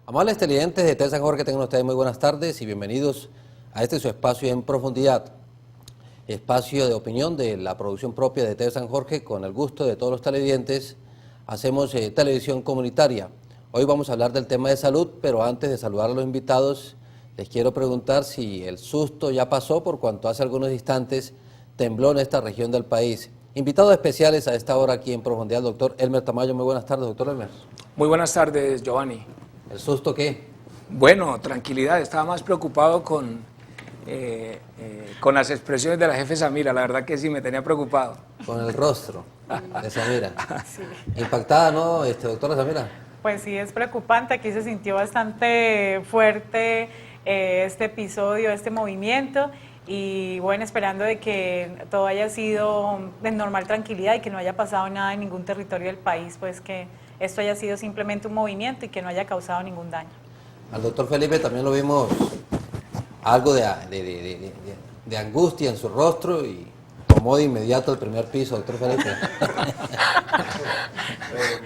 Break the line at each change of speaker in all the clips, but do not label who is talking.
Amables televidentes de TV San Jorge, tengan ustedes muy buenas tardes y bienvenidos a este su espacio en profundidad, espacio de opinión de la producción propia de TV San Jorge. Con el gusto de todos los televidentes, hacemos televisión comunitaria. Hoy vamos a hablar del tema de salud, pero antes de saludar a los invitados, les quiero preguntar si el susto ya pasó, por cuanto hace algunos instantes tembló en esta región del país. Invitados especiales a esta hora aquí en profundidad, el doctor Elmer Tamayo. Muy buenas tardes, doctor Elmer.
Muy buenas tardes, Giovanni.
¿El susto qué?
Bueno, tranquilidad, estaba más preocupado con las expresiones de la jefe Samira, la verdad que sí, me tenía preocupado.
Con el rostro de Samira.
Sí.
Impactada, ¿no, doctora Samira?
Pues sí, es preocupante, aquí se sintió bastante fuerte este episodio, este movimiento, y bueno, esperando de que todo haya sido de normal tranquilidad y que no haya pasado nada en ningún territorio del país, pues que esto haya sido simplemente un movimiento y que no haya causado ningún daño.
Al doctor Felipe también lo vimos algo de angustia en su rostro y tomó de inmediato el primer piso, doctor Felipe.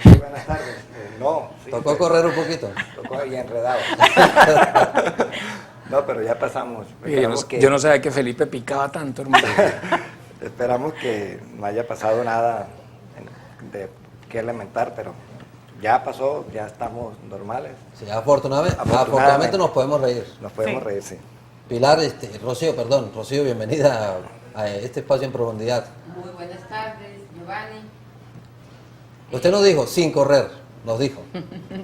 Muy buenas tardes. No, sí,
¿Tocó correr un poquito?
Tocó ahí enredado. No, pero ya pasamos.
Yo no sabía que Felipe picaba tanto, hermano.
Esperamos que no haya pasado nada de qué lamentar, pero ya pasó, ya estamos normales.
Sí, afortunadamente nos podemos reír.
Nos podemos
Sí.
reír, sí.
Pilar, Rocío, bienvenida a este espacio en profundidad.
Muy buenas tardes, Giovanni.
Usted nos dijo, sin correr, nos dijo.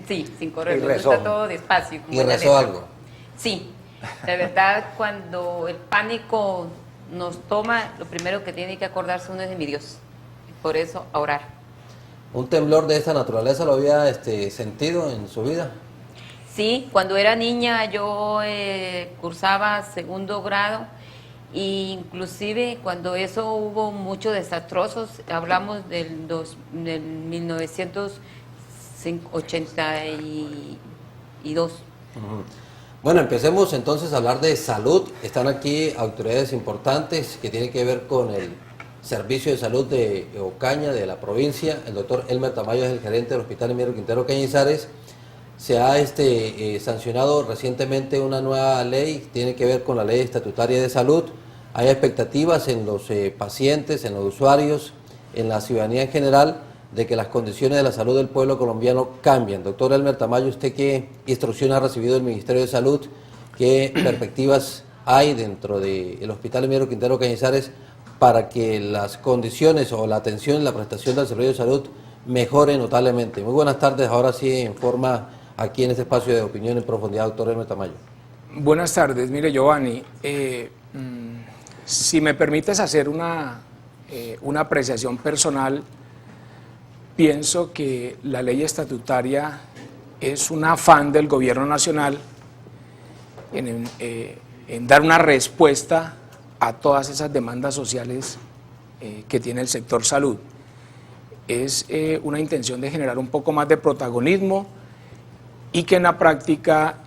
Sí, sin correr,
Y
me
rezó.
gusta todo despacio. como
Y
en la
rezó
letra.
algo.
Sí, de verdad, cuando el pánico nos toma, lo primero que tiene que acordarse uno es de mi Dios. Por eso, a orar.
¿Un temblor de esta naturaleza lo había sentido en su vida?
Sí, cuando era niña yo cursaba segundo grado, e inclusive cuando eso hubo muchos desastrosos, hablamos del 1982.
Bueno, empecemos entonces a hablar de salud. Están aquí autoridades importantes que tienen que ver con el Servicio de Salud de Ocaña, de la provincia. El doctor Elmer Tamayo es el gerente del Hospital Emilio Quintero Cañizares. Se ha sancionado recientemente una nueva ley, tiene que ver con la ley estatutaria de salud. Hay expectativas en los pacientes, en los usuarios, en la ciudadanía en general, de que las condiciones de la salud del pueblo colombiano cambien. Doctor Elmer Tamayo, ¿usted qué instrucción ha recibido del Ministerio de Salud? ¿Qué perspectivas hay dentro del Hospital Emilio Quintero Cañizares para que las condiciones o la atención y la prestación del servicio de salud mejore notablemente? Muy buenas tardes, ahora sí en forma aquí en este espacio de opinión en profundidad, doctor Elmer Tamayo.
Buenas tardes, mire Giovanni, si me permites hacer una apreciación personal, pienso que la ley estatutaria es un afán del gobierno nacional en dar una respuesta a todas esas demandas sociales que tiene el sector salud. Es una intención de generar un poco más de protagonismo y que en la práctica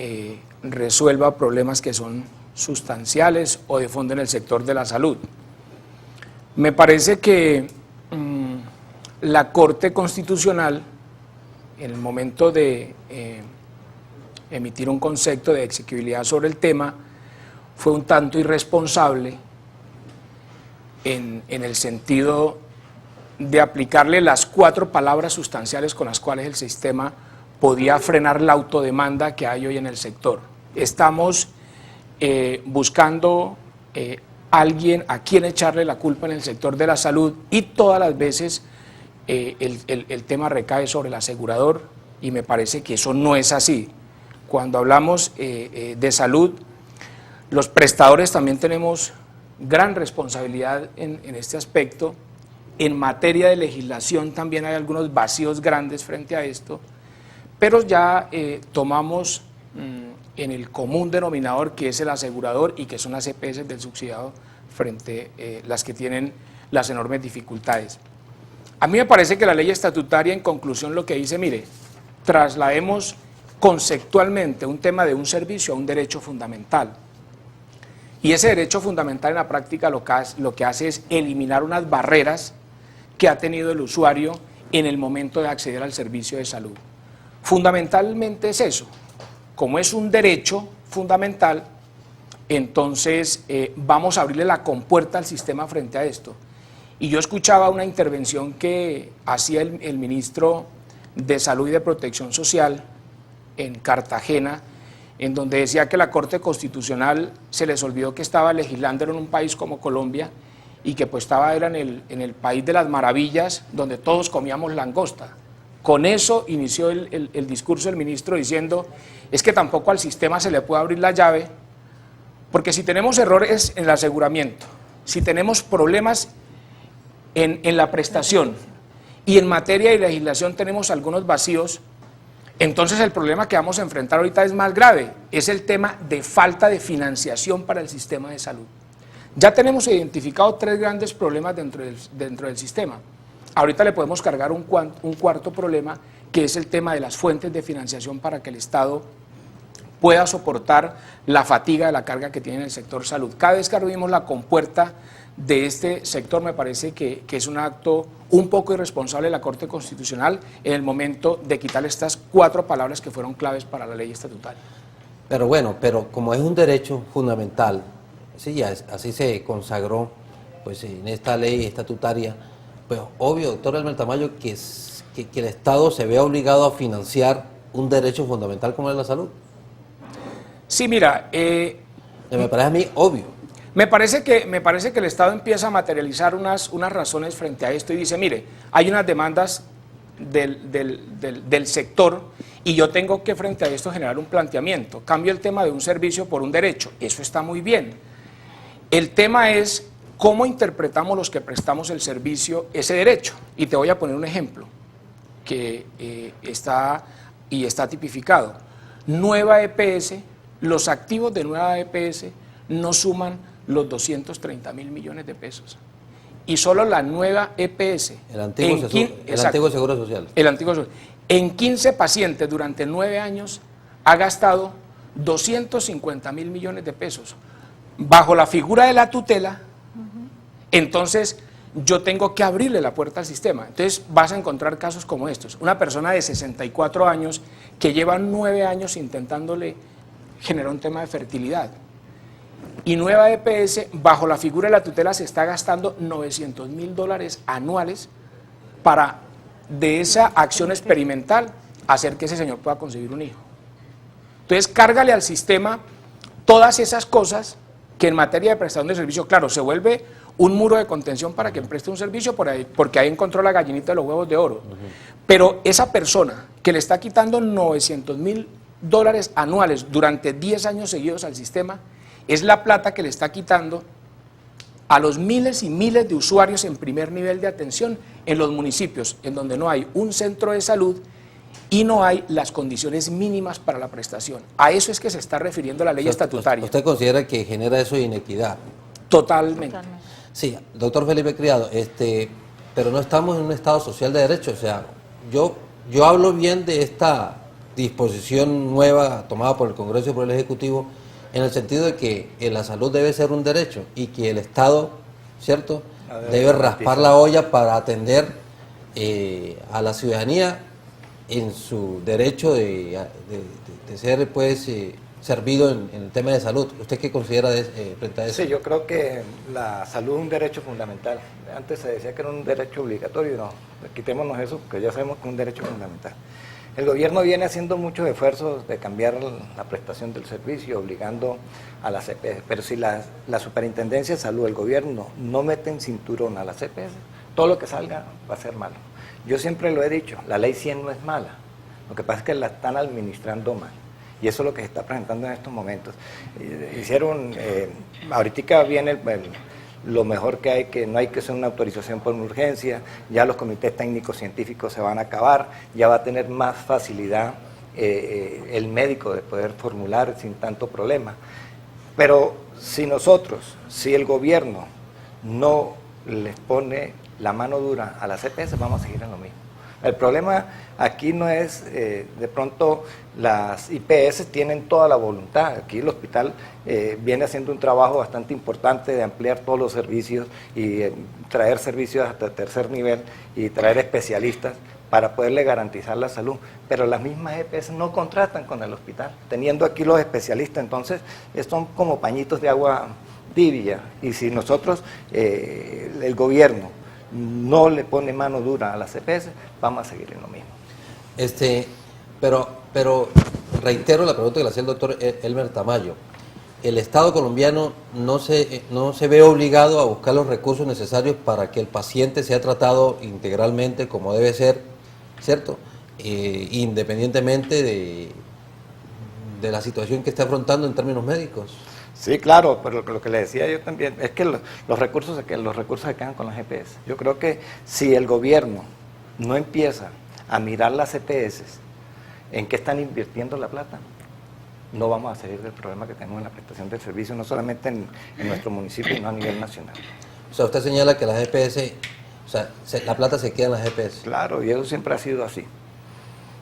resuelva problemas que son sustanciales o de fondo en el sector de la salud. Me parece que la Corte Constitucional, en el momento de emitir un concepto de exequibilidad sobre el tema, fue un tanto irresponsable en el sentido de aplicarle las 4 palabras sustanciales con las cuales el sistema podía frenar la autodemanda que hay hoy en el sector. Estamos buscando alguien a quien echarle la culpa en el sector de la salud, y todas las veces el tema recae sobre el asegurador, y me parece que eso no es así. Cuando hablamos de salud, los prestadores también tenemos gran responsabilidad en este aspecto. En materia de legislación también hay algunos vacíos grandes frente a esto, pero ya tomamos en el común denominador, que es el asegurador y que son las EPS del subsidiado, frente las que tienen las enormes dificultades. A mí me parece que la ley estatutaria, en conclusión, lo que dice, mire, traslademos conceptualmente un tema de un servicio a un derecho fundamental. Y ese derecho fundamental en la práctica lo que hace es eliminar unas barreras que ha tenido el usuario en el momento de acceder al servicio de salud. Fundamentalmente es eso, como es un derecho fundamental, entonces vamos a abrirle la compuerta al sistema frente a esto. Y yo escuchaba una intervención que hacía el ministro de Salud y de Protección Social en Cartagena, en donde decía que la Corte Constitucional se les olvidó que estaba legislando en un país como Colombia y que pues era en el país de las maravillas donde todos comíamos langosta. Con eso inició el discurso del ministro diciendo, es que tampoco al sistema se le puede abrir la llave, porque si tenemos errores en el aseguramiento, si tenemos problemas en la prestación y en materia de legislación tenemos algunos vacíos, entonces el problema que vamos a enfrentar ahorita es más grave, es el tema de falta de financiación para el sistema de salud. Ya tenemos identificado 3 grandes problemas dentro del sistema. Ahorita le podemos cargar un cuarto problema, que es el tema de las fuentes de financiación para que el Estado pueda soportar la fatiga de la carga que tiene el sector salud. Cada vez que abrimos la compuerta de este sector, me parece que es un acto un poco irresponsable de la Corte Constitucional en el momento de quitar estas 4 palabras que fueron claves para la ley estatutaria.
Pero bueno, pero como es un derecho fundamental, sí, así se consagró pues, en esta ley estatutaria, pues obvio, doctor Elmer Tamayo, que el Estado se vea obligado a financiar un derecho fundamental como es la salud.
Sí, mira,
Me parece a mí obvio.
me parece que el Estado empieza a materializar unas razones frente a esto y dice, mire, hay unas demandas del sector y yo tengo que frente a esto generar un planteamiento. Cambio el tema de un servicio por un derecho, eso está muy bien. El tema es cómo interpretamos los que prestamos el servicio ese derecho. Y te voy a poner un ejemplo que está tipificado. Nueva EPS, los activos de Nueva EPS no suman los 230.000 millones de pesos. Y solo la Nueva EPS.
El antiguo Seguro Social.
El antiguo Seguro. En 15 pacientes durante 9 años ha gastado 250.000 millones de pesos. Bajo la figura de la tutela, entonces yo tengo que abrirle la puerta al sistema. Entonces vas a encontrar casos como estos. Una persona de 64 años que lleva 9 años intentándole generar un tema de fertilidad. Y Nueva EPS, bajo la figura de la tutela, se está gastando $900.000 anuales para, de esa acción experimental, hacer que ese señor pueda conseguir un hijo. Entonces, cárgale al sistema todas esas cosas que en materia de prestación de servicio, claro, se vuelve un muro de contención para que preste un servicio porque ahí encontró la gallinita de los huevos de oro. Pero esa persona que le está quitando $900.000 anuales durante 10 años seguidos al sistema, es la plata que le está quitando a los miles y miles de usuarios en primer nivel de atención en los municipios, en donde no hay un centro de salud y no hay las condiciones mínimas para la prestación. A eso es que se está refiriendo la ley estatutaria.
¿Usted considera que genera eso inequidad?
Totalmente.
Sí, doctor Felipe Criado, pero no estamos en un Estado social de derecho. O sea, yo hablo bien de esta disposición nueva tomada por el Congreso y por el Ejecutivo, en el sentido de que la salud debe ser un derecho y que el Estado, ¿cierto?, debe raspar la olla para atender a la ciudadanía en su derecho de ser, pues, servido en el tema de salud. ¿Usted qué considera frente a eso?
Sí, yo creo que la salud es un derecho fundamental. Antes se decía que era un derecho obligatorio, no, quitémonos eso porque ya sabemos que es un derecho fundamental. El gobierno viene haciendo muchos esfuerzos de cambiar la prestación del servicio, obligando a las CPS, pero si la Superintendencia de Salud, el gobierno, no mete en cinturón a las CPS, todo lo que salga va a ser malo. Yo siempre lo he dicho, la ley 100 no es mala, lo que pasa es que la están administrando mal. Y eso es lo que se está presentando en estos momentos. Ahorita viene lo mejor que no hay que hacer una autorización por una urgencia, ya los comités técnicos científicos se van a acabar, ya va a tener más facilidad el médico de poder formular sin tanto problema. Pero si el gobierno no les pone la mano dura a las CPS, vamos a seguir en lo mismo. El problema aquí no es, de pronto, las IPS tienen toda la voluntad. Aquí el hospital viene haciendo un trabajo bastante importante de ampliar todos los servicios y traer servicios hasta tercer nivel y traer especialistas, para poderle garantizar la salud, pero las mismas EPS no contratan con el hospital, teniendo aquí los especialistas, entonces son como pañitos de agua tibia, y si nosotros, el gobierno, no le pone mano dura a las EPS, vamos a seguir en lo mismo.
Pero reitero la pregunta que le hacía el doctor Elmer Tamayo. El Estado colombiano no se ve obligado a buscar los recursos necesarios para que el paciente sea tratado integralmente como debe ser, ¿cierto? Independientemente de la situación que esté afrontando en términos médicos.
Sí, claro, pero lo que le decía yo también es que los recursos se quedan con las EPS. Yo creo que si el gobierno no empieza a mirar las EPS en qué están invirtiendo la plata, no vamos a salir del problema que tenemos en la prestación del servicio, no solamente en nuestro municipio, sino a nivel nacional.
O sea, usted señala que las EPS, o sea, la plata se queda en las EPS.
Claro, y eso siempre ha sido así.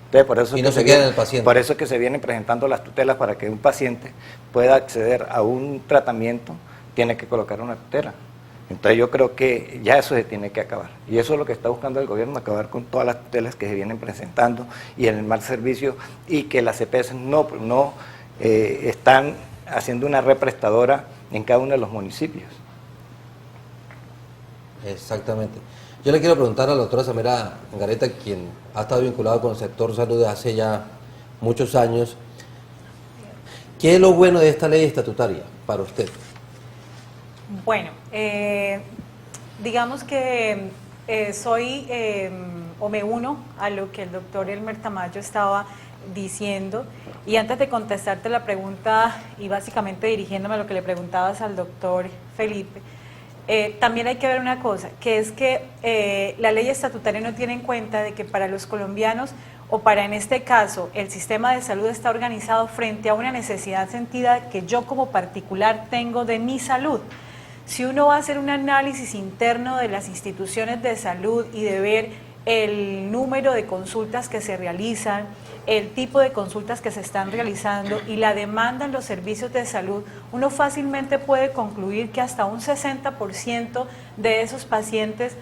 Entonces, por eso
y no se queda en el paciente.
Por eso es que se vienen presentando las tutelas para que un paciente pueda acceder a un tratamiento, tiene que colocar una tutela. Entonces yo creo que ya eso se tiene que acabar. Y eso es lo que está buscando el gobierno, acabar con todas las tutelas que se vienen presentando y en el mal servicio, y que las EPS no están haciendo una represtadora en cada uno de los municipios.
Exactamente. Yo le quiero preguntar a la doctora Samira Angareta, quien ha estado vinculado con el sector salud desde hace ya muchos años, ¿qué es lo bueno de esta ley estatutaria para usted?
Bueno, digamos que o me uno a lo que el doctor Elmer Tamayo estaba diciendo, y antes de contestarte la pregunta y básicamente dirigiéndome a lo que le preguntabas al doctor Felipe, también hay que ver una cosa, que es que la ley estatutaria no tiene en cuenta de que para los colombianos, o para en este caso el sistema de salud, está organizado frente a una necesidad sentida que yo como particular tengo de mi salud. Si uno va a hacer un análisis interno de las instituciones de salud y de ver el número de consultas que se realizan, el tipo de consultas que se están realizando y la demanda en los servicios de salud, uno fácilmente puede concluir que hasta un 60% de esos pacientes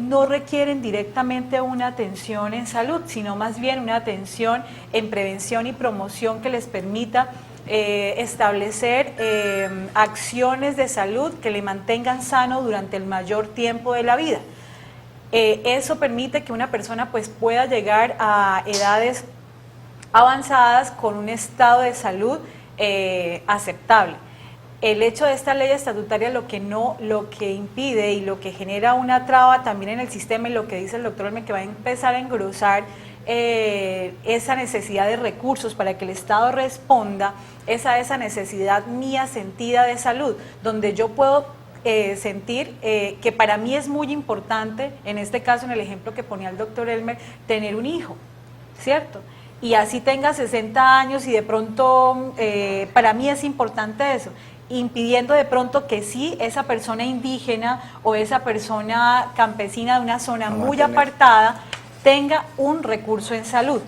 no requieren directamente una atención en salud, sino más bien una atención en prevención y promoción que les permita establecer acciones de salud que le mantengan sano durante el mayor tiempo de la vida. Eso permite que una persona pues pueda llegar a edades avanzadas con un estado de salud aceptable. El hecho de esta ley estatutaria lo que impide y lo que genera una traba también en el sistema, y lo que dice el doctor Elmer, que va a empezar a engrosar esa necesidad de recursos para que el Estado responda, es a esa necesidad mía sentida de salud, donde yo puedo sentir que para mí es muy importante, en este caso, en el ejemplo que ponía el doctor Elmer, tener un hijo, ¿cierto? Y así tenga 60 años y de pronto para mí es importante eso, impidiendo de pronto que sí, esa persona indígena o esa persona campesina de una zona muy apartada tenga un recurso en salud.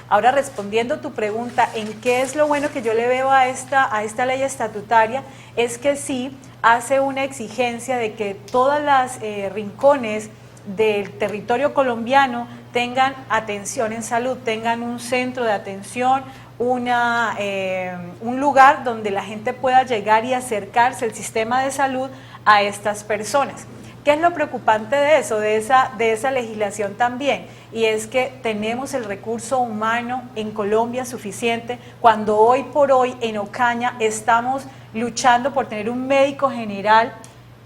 Ahora, respondiendo tu pregunta, ¿en qué es lo bueno que yo le veo a esta ley estatutaria? Es que sí hace una exigencia de que todas las rincones del territorio colombiano tengan atención en salud, tengan un centro de atención, un lugar donde la gente pueda llegar y acercarse al sistema de salud a estas personas. ¿Qué es lo preocupante de eso, de esa legislación también? Y es que tenemos el recurso humano en Colombia suficiente, cuando hoy por hoy en Ocaña estamos luchando por tener un médico general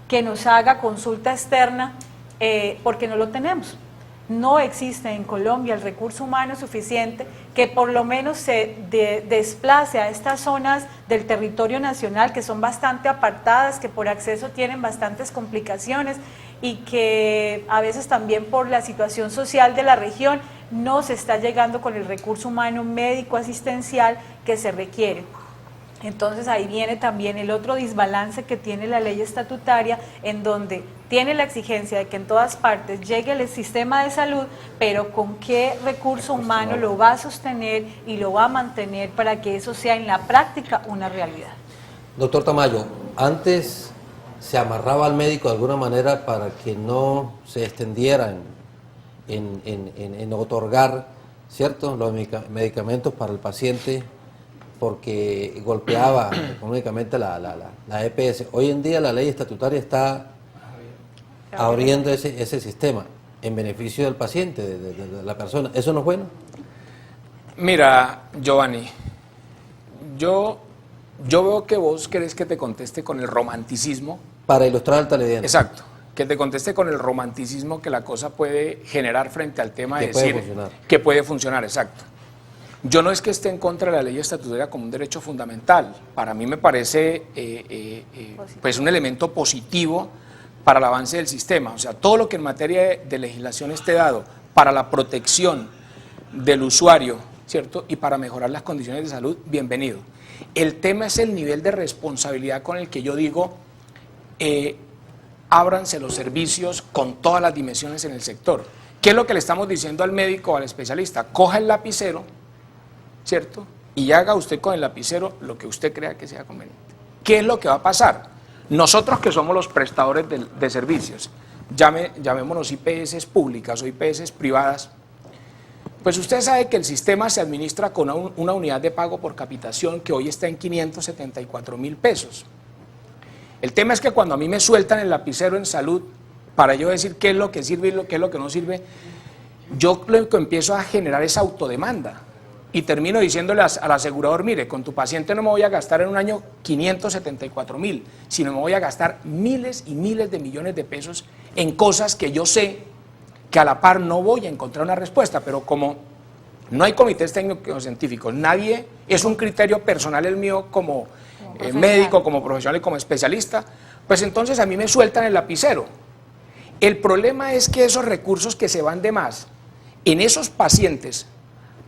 que nos haga consulta externa, porque no lo tenemos. No existe en Colombia el recurso humano suficiente que por lo menos se desplace a estas zonas del territorio nacional que son bastante apartadas, que por acceso tienen bastantes complicaciones y que a veces también por la situación social de la región no se está llegando con el recurso humano médico asistencial que se requiere. Entonces ahí viene también el otro desbalance que tiene la ley estatutaria, en donde tiene la exigencia de que en todas partes llegue el sistema de salud, pero con qué recurso humano lo va a sostener y lo va a mantener para que eso sea en la práctica una realidad.
Doctor Tamayo, antes se amarraba al médico de alguna manera para que no se extendieran en otorgar, ¿cierto?, los medicamentos para el paciente porque golpeaba económicamente la EPS. Hoy en día la ley estatutaria está abriendo ese sistema en beneficio del paciente, de la persona. ¿Eso no es bueno?
Mira, Giovanni, yo veo que vos querés que te conteste con el romanticismo.
Para ilustrar al televidente.
Exacto, que te conteste con el romanticismo que la cosa puede generar frente al tema de
Que puede
decir
funcionar.
que puede funcionar, exacto. Yo no es que esté en contra de la ley estatutaria como un derecho fundamental. Para mí me parece pues un elemento positivo para el avance del sistema. O sea, todo lo que en materia de legislación esté dado para la protección del usuario, ¿cierto?, y para mejorar las condiciones de salud, bienvenido. El tema es el nivel de responsabilidad con el que yo digo, ábranse los servicios con todas las dimensiones en el sector. ¿Qué es lo que le estamos diciendo al médico o al especialista? Coja el lapicero, ¿cierto?, y haga usted con el lapicero lo que usted crea que sea conveniente. ¿Qué es lo que va a pasar? Nosotros que somos los prestadores de servicios, llamémonos IPS públicas o IPS privadas, pues usted sabe que el sistema se administra con una unidad de pago por capitación que hoy está en 574.000 pesos. El tema es que cuando a mí me sueltan el lapicero en salud, para yo decir qué es lo que sirve y qué es lo que no sirve, yo lo que empiezo a generar es autodemanda. Y termino diciéndole al asegurador, mire, con tu paciente no me voy a gastar en un año 574.000, sino me voy a gastar miles y miles de millones de pesos en cosas que yo sé que a la par no voy a encontrar una respuesta, pero como no hay comités técnicos científicos, nadie, es un criterio personal el mío como médico, como profesional y como especialista, pues entonces a mí me sueltan el lapicero. El problema es que esos recursos que se van de más en esos pacientes,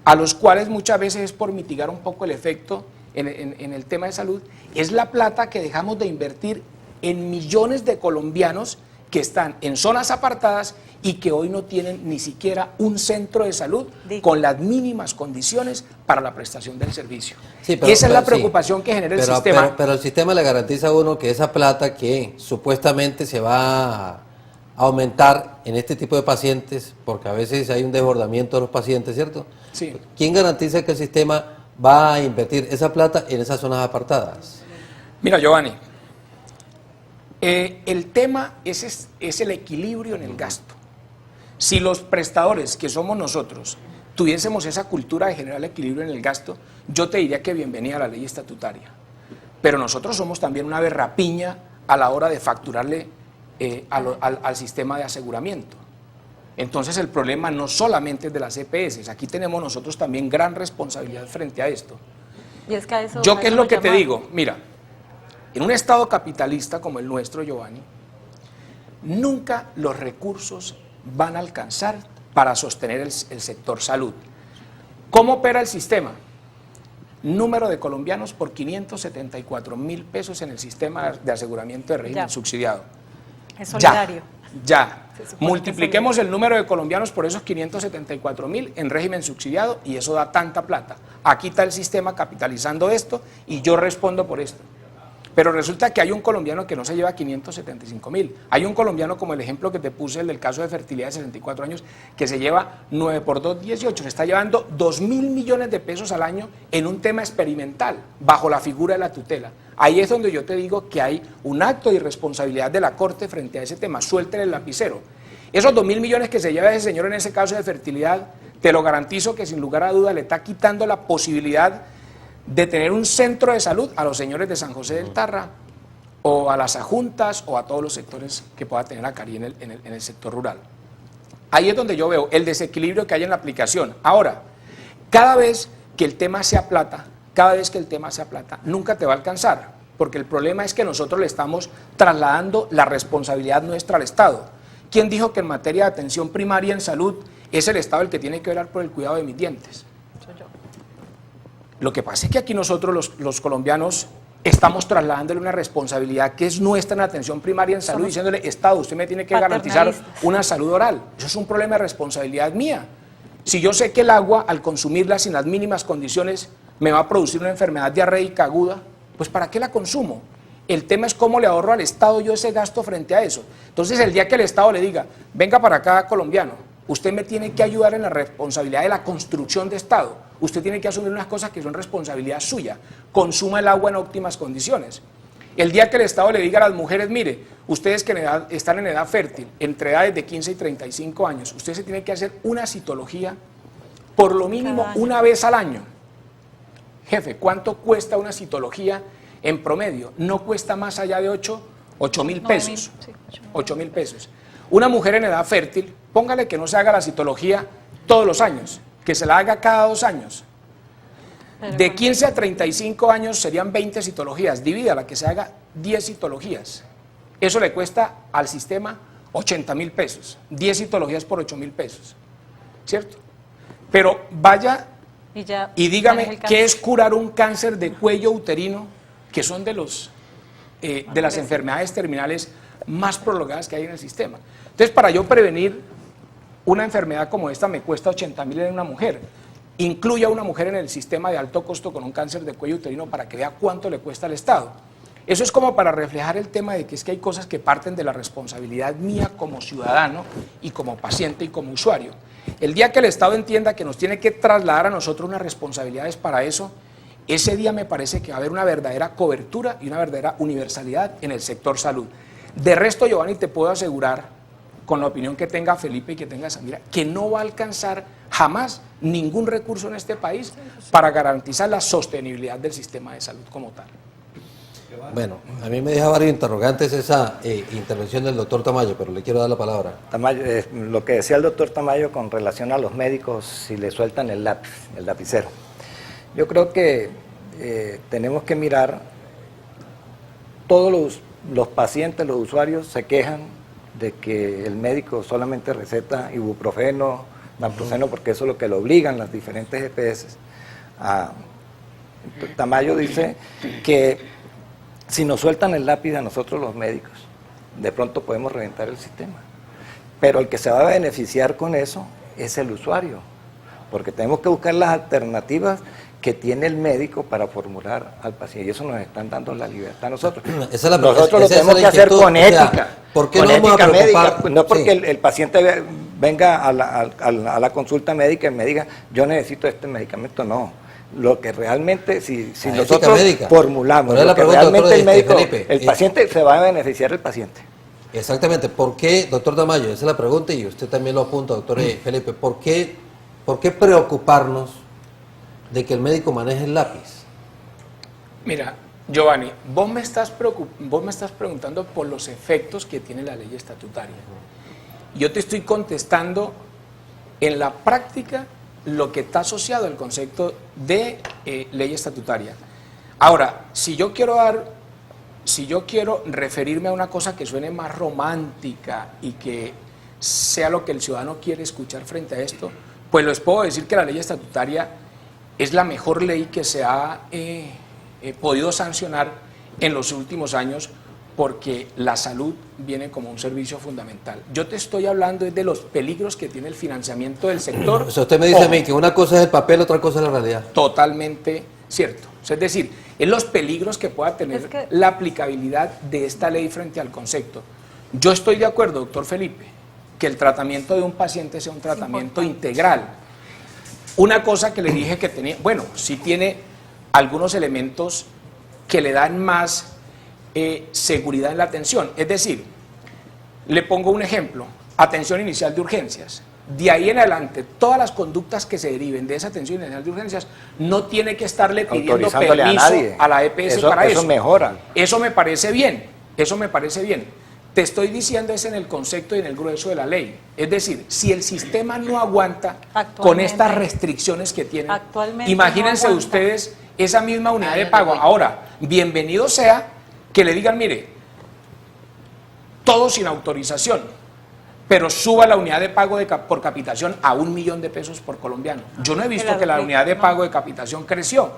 a los cuales muchas veces es por mitigar un poco el efecto en el tema de salud, es la plata que dejamos de invertir en millones de colombianos que están en zonas apartadas y que hoy no tienen ni siquiera un centro de salud con las mínimas condiciones para la prestación del servicio.
Sí,
y esa es la preocupación
sí,
que genera el sistema.
Pero el sistema le garantiza a uno que esa plata que supuestamente se va a aumentar en este tipo de pacientes, porque a veces hay un desbordamiento de los pacientes, ¿cierto?
Sí.
¿Quién garantiza que el sistema va a invertir esa plata en esas zonas apartadas?
Mira, Giovanni, el tema es el equilibrio en el gasto. Si los prestadores, que somos nosotros, tuviésemos esa cultura de generar equilibrio en el gasto, yo te diría que bienvenida a la ley estatutaria. Pero nosotros somos también una berrapiña a la hora de facturarle al sistema de aseguramiento. Entonces el problema no solamente es de las EPS, aquí tenemos nosotros también gran responsabilidad frente a esto.
Y es que a eso,
Yo, ¿qué es lo que te digo? Mira, en un estado capitalista como el nuestro, Giovanni, nunca los recursos van a alcanzar para sostener el sector salud. ¿Cómo opera el sistema? Número de colombianos por 574.000 pesos en el sistema de aseguramiento de régimen subsidiado.
Es solidario.
Ya.
Se supone
Multipliquemos el número de colombianos por esos 574.000 en régimen subsidiado y eso da tanta plata. Aquí está el sistema capitalizando esto y yo respondo por esto. Pero resulta que hay un colombiano que no se lleva 575.000. Hay un colombiano, como el ejemplo que te puse, el del caso de fertilidad de 64 años, que se lleva 9 por 2, 18. Se está llevando 2.000 millones de pesos al año en un tema experimental, bajo la figura de la tutela. Ahí es donde yo te digo que hay un acto de irresponsabilidad de la Corte frente a ese tema. Suéltele el lapicero. Esos 2.000 millones que se lleva ese señor en ese caso de fertilidad, te lo garantizo que sin lugar a duda le está quitando la posibilidad de tener un centro de salud a los señores de San José del Tarra, o a las ajuntas, o a todos los sectores que pueda tener acá en el sector rural. Ahí es donde yo veo el desequilibrio que hay en la aplicación. Ahora, cada vez que el tema sea plata, nunca te va a alcanzar, porque el problema es que nosotros le estamos trasladando la responsabilidad nuestra al Estado. ¿Quién dijo que en materia de atención primaria en salud es el Estado el que tiene que velar por el cuidado de mis dientes? Lo que pasa es que aquí nosotros los colombianos estamos trasladándole una responsabilidad que es nuestra en atención primaria en salud, diciéndole, Estado, usted me tiene que garantizar una salud oral. Eso es un problema de responsabilidad mía. Si yo sé que el agua, al consumirla sin las mínimas condiciones, me va a producir una enfermedad diarreica aguda, pues ¿para qué la consumo? El tema es cómo le ahorro al Estado yo ese gasto frente a eso. Entonces el día que el Estado le diga, venga para acá colombiano, usted me tiene que ayudar en la responsabilidad de la construcción de Estado. Usted tiene que asumir unas cosas que son responsabilidad suya. Consuma el agua en óptimas condiciones. El día que el Estado le diga a las mujeres, mire, ustedes que están en edad fértil, entre edades de 15 y 35 años, usted se tiene que hacer una citología por lo mínimo una vez al año. Jefe, ¿cuánto cuesta una citología en promedio? No cuesta más allá de 8.000 pesos. 8.000 pesos. Una mujer en edad fértil, póngale que no se haga la citología todos los años, que se la haga cada 2 años. De 15 a 35 años serían 20 citologías, divida la que se haga 10 citologías. Eso le cuesta al sistema 80.000 pesos, 10 citologías por 8.000 pesos, ¿cierto? Pero vaya y dígame, ¿qué es curar un cáncer de cuello uterino, que son de las enfermedades terminales más prolongadas que hay en el sistema? Entonces, para yo prevenir una enfermedad como esta me cuesta 80.000 en una mujer. Incluya a una mujer en el sistema de alto costo con un cáncer de cuello uterino para que vea cuánto le cuesta al Estado. Eso es como para reflejar el tema de que es que hay cosas que parten de la responsabilidad mía como ciudadano y como paciente y como usuario. El día que el Estado entienda que nos tiene que trasladar a nosotros unas responsabilidades para eso, ese día me parece que va a haber una verdadera cobertura y una verdadera universalidad en el sector salud. De resto, Giovanni, te puedo asegurar, con la opinión que tenga Felipe y que tenga Samira, que no va a alcanzar jamás ningún recurso en este país para garantizar la sostenibilidad del sistema de salud como tal.
Bueno, a mí me deja varios interrogantes esa intervención del doctor Tamayo, pero le quiero dar la palabra.
Tamayo, lo que decía el doctor Tamayo con relación a los médicos, si le sueltan el lápiz, el lapicero. Yo creo que tenemos que mirar, todos los pacientes, los usuarios se quejan de que el médico solamente receta ibuprofeno, naproxeno, porque eso es lo que le obligan las diferentes EPS. Tamayo dice que si nos sueltan el lápiz a nosotros los médicos, de pronto podemos reventar el sistema. Pero el que se va a beneficiar con eso es el usuario, porque tenemos que buscar las alternativas que tiene el médico para formular al paciente, y eso nos están dando la libertad a nosotros. Nosotros lo tenemos que hacer con ética,
¿por qué
con
no vamos a
ética médica,
preocupar?
no porque
Sí.
el paciente venga a la consulta médica y me diga, yo necesito este medicamento, no. Lo que realmente, si nosotros
médica.
formulamos,
Pero
lo que
pregunta,
realmente
doctor,
el médico,
Felipe,
el paciente se va a beneficiar el paciente.
Exactamente, ¿por qué, doctor Tamayo? Esa es la pregunta y usted también lo apunta, doctor Felipe, ¿por qué preocuparnos de que el médico maneje el lápiz?
Mira, Giovanni, vos me estás preguntando por los efectos que tiene la ley estatutaria. Yo te estoy contestando en la práctica lo que está asociado al concepto de ley estatutaria. Ahora, si yo quiero referirme a una cosa que suene más romántica y que sea lo que el ciudadano quiere escuchar frente a esto, pues les puedo decir que la ley estatutaria es la mejor ley que se ha podido sancionar en los últimos años, porque la salud viene como un servicio fundamental. Yo te estoy hablando de los peligros que tiene el financiamiento del sector.
O sea, usted me dice a mí que una cosa es el papel, otra cosa es la realidad.
Totalmente cierto. Es decir, es los peligros que pueda tener la aplicabilidad de esta ley frente al concepto. Yo estoy de acuerdo, doctor Felipe, que el tratamiento de un paciente sea un tratamiento integral. Una cosa que le dije que tenía, bueno, sí tiene algunos elementos que le dan más seguridad en la atención. Es decir, le pongo un ejemplo: atención inicial de urgencias. De ahí en adelante, todas las conductas que se deriven de esa atención inicial de urgencias no tiene que estarle pidiendo permiso a la EPS para eso.
Eso mejora.
Eso me parece bien, eso me parece bien. Te estoy diciendo es en el concepto y en el grueso de la ley. Es decir, si el sistema no aguanta con estas restricciones que tiene, imagínense no ustedes esa misma unidad de pago. Ahora, bienvenido sea que le digan, mire, todo sin autorización, pero suba la unidad de pago por capitación a 1 millón de pesos por colombiano. Yo no he visto que la unidad de pago de capitación creció.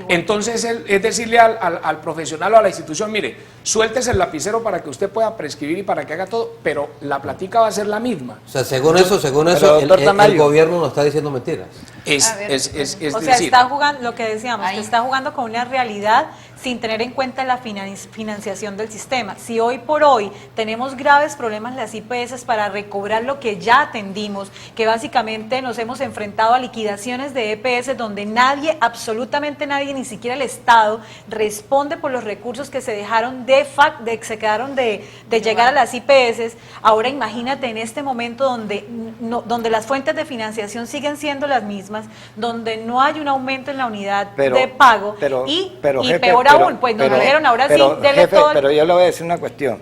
Entonces es decirle al profesional o a la institución, mire, suéltese el lapicero para que usted pueda prescribir y para que haga todo, pero la plática va a ser la misma.
O sea, según eso, el gobierno nos está diciendo mentiras.
O sea, está jugando, lo que decíamos, que está jugando con una realidad sin tener en cuenta la financiación del sistema. Si hoy por hoy tenemos graves problemas en las IPS para recobrar lo que ya atendimos, que básicamente nos hemos enfrentado a liquidaciones de EPS donde nadie, absolutamente nadie, ni siquiera el Estado, responde por los recursos que se dejaron se quedaron de llegar a las IPS. Ahora imagínate en este momento donde las fuentes de financiación siguen siendo las mismas, donde no hay un aumento en la unidad de pago y
jefe,
peor aún, pues nos dijeron ahora sí, dele
jefe,
todo.
Pero yo le voy a decir una cuestión.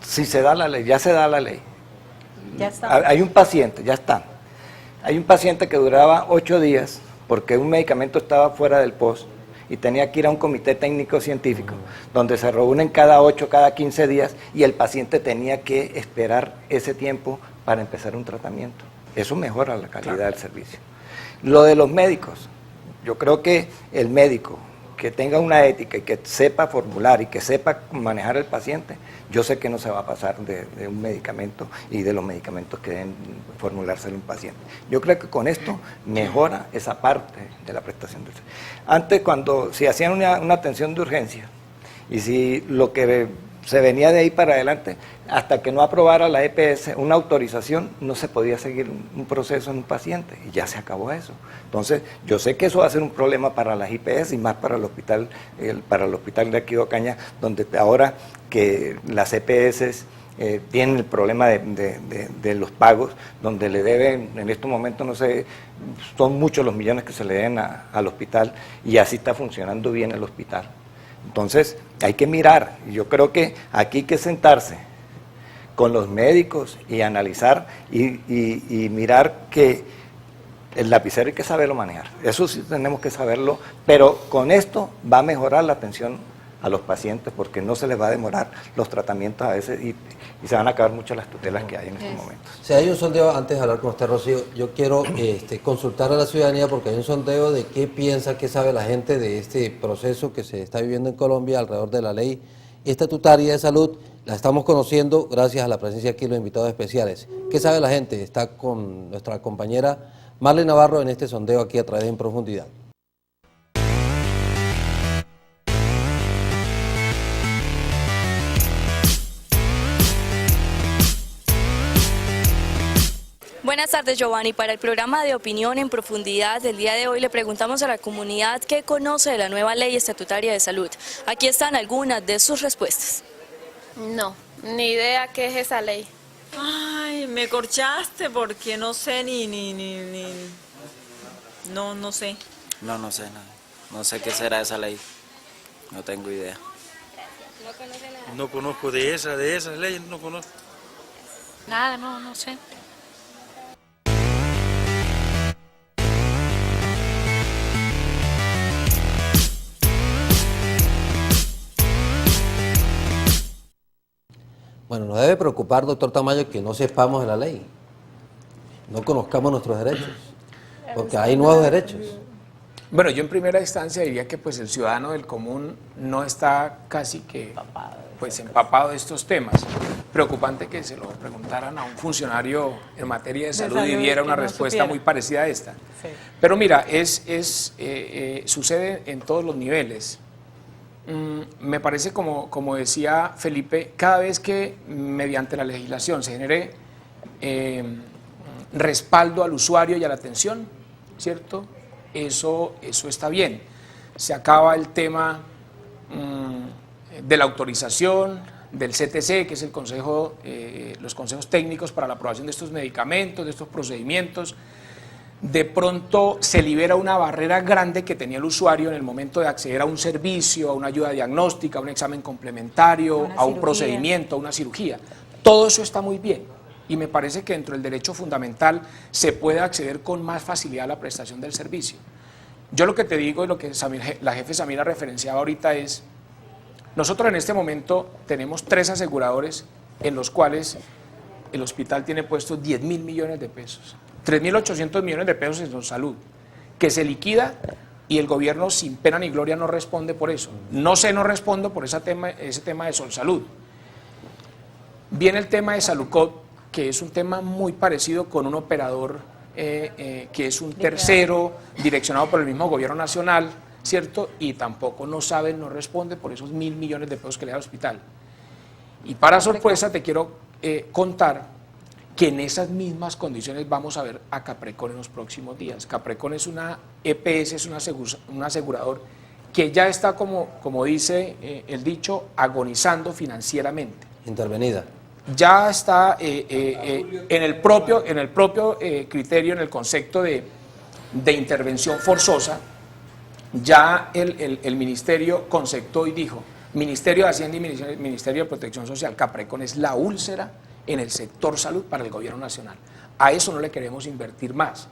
Si se da la ley, ya se da la ley.
Ya está.
Hay un paciente, ya está. Hay un paciente que duraba 8 días porque un medicamento estaba fuera del POS y tenía que ir a un comité técnico científico donde se reúnen cada 8, cada 15 días y el paciente tenía que esperar ese tiempo para empezar un tratamiento. Eso mejora la calidad del servicio. Lo de los médicos, yo creo que el médico que tenga una ética y que sepa formular y que sepa manejar al paciente, yo sé que no se va a pasar de un medicamento y de los medicamentos que deben formulárselo a un paciente. Yo creo que con esto mejora esa parte de la prestación del servicio. Antes, si hacían una atención de urgencia y si lo que se venía de ahí para adelante, hasta que no aprobara la EPS una autorización, no se podía seguir un proceso en un paciente y ya se acabó eso. Entonces, yo sé que eso va a ser un problema para las IPS y más para el hospital de aquí de Ocaña, donde ahora que las EPS tienen el problema de los pagos, donde le deben, en estos momentos no sé, son muchos los millones que se le deben al hospital y así está funcionando bien el hospital. Entonces, hay que mirar, yo creo que aquí hay que sentarse con los médicos y analizar y mirar que el lapicero hay que saberlo manejar, eso sí tenemos que saberlo, pero con esto va a mejorar la atención a los pacientes porque no se les va a demorar los tratamientos a veces y se van a acabar mucho las tutelas que hay en estos momentos.
Si hay un sondeo, antes de hablar con usted, Rocío, yo quiero consultar a la ciudadanía porque hay un sondeo de qué piensa, qué sabe la gente de este proceso que se está viviendo en Colombia alrededor de la ley estatutaria de salud. La estamos conociendo gracias a la presencia aquí de los invitados especiales. ¿Qué sabe la gente? Está con nuestra compañera Marlene Navarro en este sondeo aquí a través de En Profundidad.
Buenas tardes, Giovanni. Para el programa de Opinión en Profundidad del día de hoy le preguntamos a la comunidad qué conoce de la nueva ley estatutaria de salud. Aquí están algunas de sus respuestas.
No, ni idea qué es esa ley.
Ay, me corchaste porque no sé no sé.
No sé nada. No sé qué será esa ley. No tengo idea.
¿No conoce nada?
No conozco de esas leyes, no conozco.
Nada, no sé.
Bueno, nos debe preocupar, doctor Tamayo, que no sepamos de la ley, no conozcamos nuestros derechos, porque hay nuevos derechos.
Bueno, yo en primera instancia diría que pues el ciudadano del común no está casi que empapado de estos temas. Preocupante que se lo preguntaran a un funcionario en materia de salud y diera una respuesta muy parecida a esta. Sí. Pero mira, sucede en todos los niveles. Me parece, como decía Felipe, cada vez que mediante la legislación se genere respaldo al usuario y a la atención, ¿cierto? Eso está bien. Se acaba el tema de la autorización, del CTC, que es los consejos técnicos para la aprobación de estos medicamentos, de estos procedimientos. De pronto se libera una barrera grande que tenía el usuario en el momento de acceder a un servicio, a una ayuda diagnóstica, a un examen complementario, a un procedimiento, a una cirugía. Todo eso está muy bien y me parece que dentro del derecho fundamental se puede acceder con más facilidad a la prestación del servicio. Yo lo que te digo y lo que la jefe Samira referenciaba ahorita es, nosotros en este momento tenemos 3 aseguradores en los cuales el hospital tiene puestos 10.000 millones de pesos. 3.800 millones de pesos en salud, que se liquida y el gobierno sin pena ni gloria no responde por eso. No respondo por ese tema de Solsalud. Viene el tema de Salucot, que es un tema muy parecido con un operador que es un tercero direccionado por el mismo gobierno nacional, ¿cierto? Y tampoco no sabe, no responde por esos 1.000 millones de pesos que le da al hospital. Y para sorpresa te quiero contar que en esas mismas condiciones vamos a ver a Caprecon en los próximos días. Caprecon es una EPS, es un asegurador que ya está, como dice el dicho, agonizando financieramente.
Intervenida.
Ya está en el propio criterio, en el concepto de intervención forzosa. Ya el ministerio conceptó y dijo, Ministerio de Hacienda y Ministerio de Protección Social, Caprecon es la úlcera en el sector salud para el gobierno nacional. A eso no le queremos invertir más.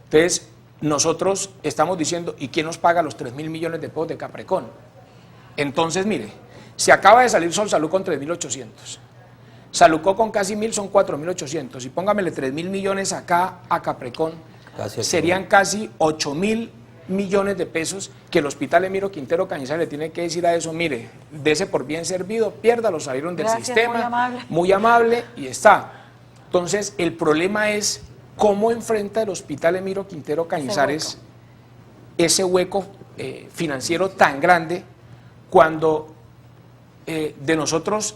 Entonces, nosotros estamos diciendo, ¿y quién nos paga los 3.000 millones de pesos de Caprecon? Entonces, mire, se acaba de salir Solsalud con 3.800. Salucó con casi 1.000, son 4.800. Y póngamele 3.000 millones acá a Caprecon, serían casi 8.000 millones de pesos que el Hospital Emiro Quintero Cañizares le tiene que decir a eso, mire, dese por bien servido, piérdalo, salieron del sistema, muy amable, y está. Entonces, el problema es cómo enfrenta el Hospital Emiro Quintero Cañizares ese hueco financiero tan grande cuando de nosotros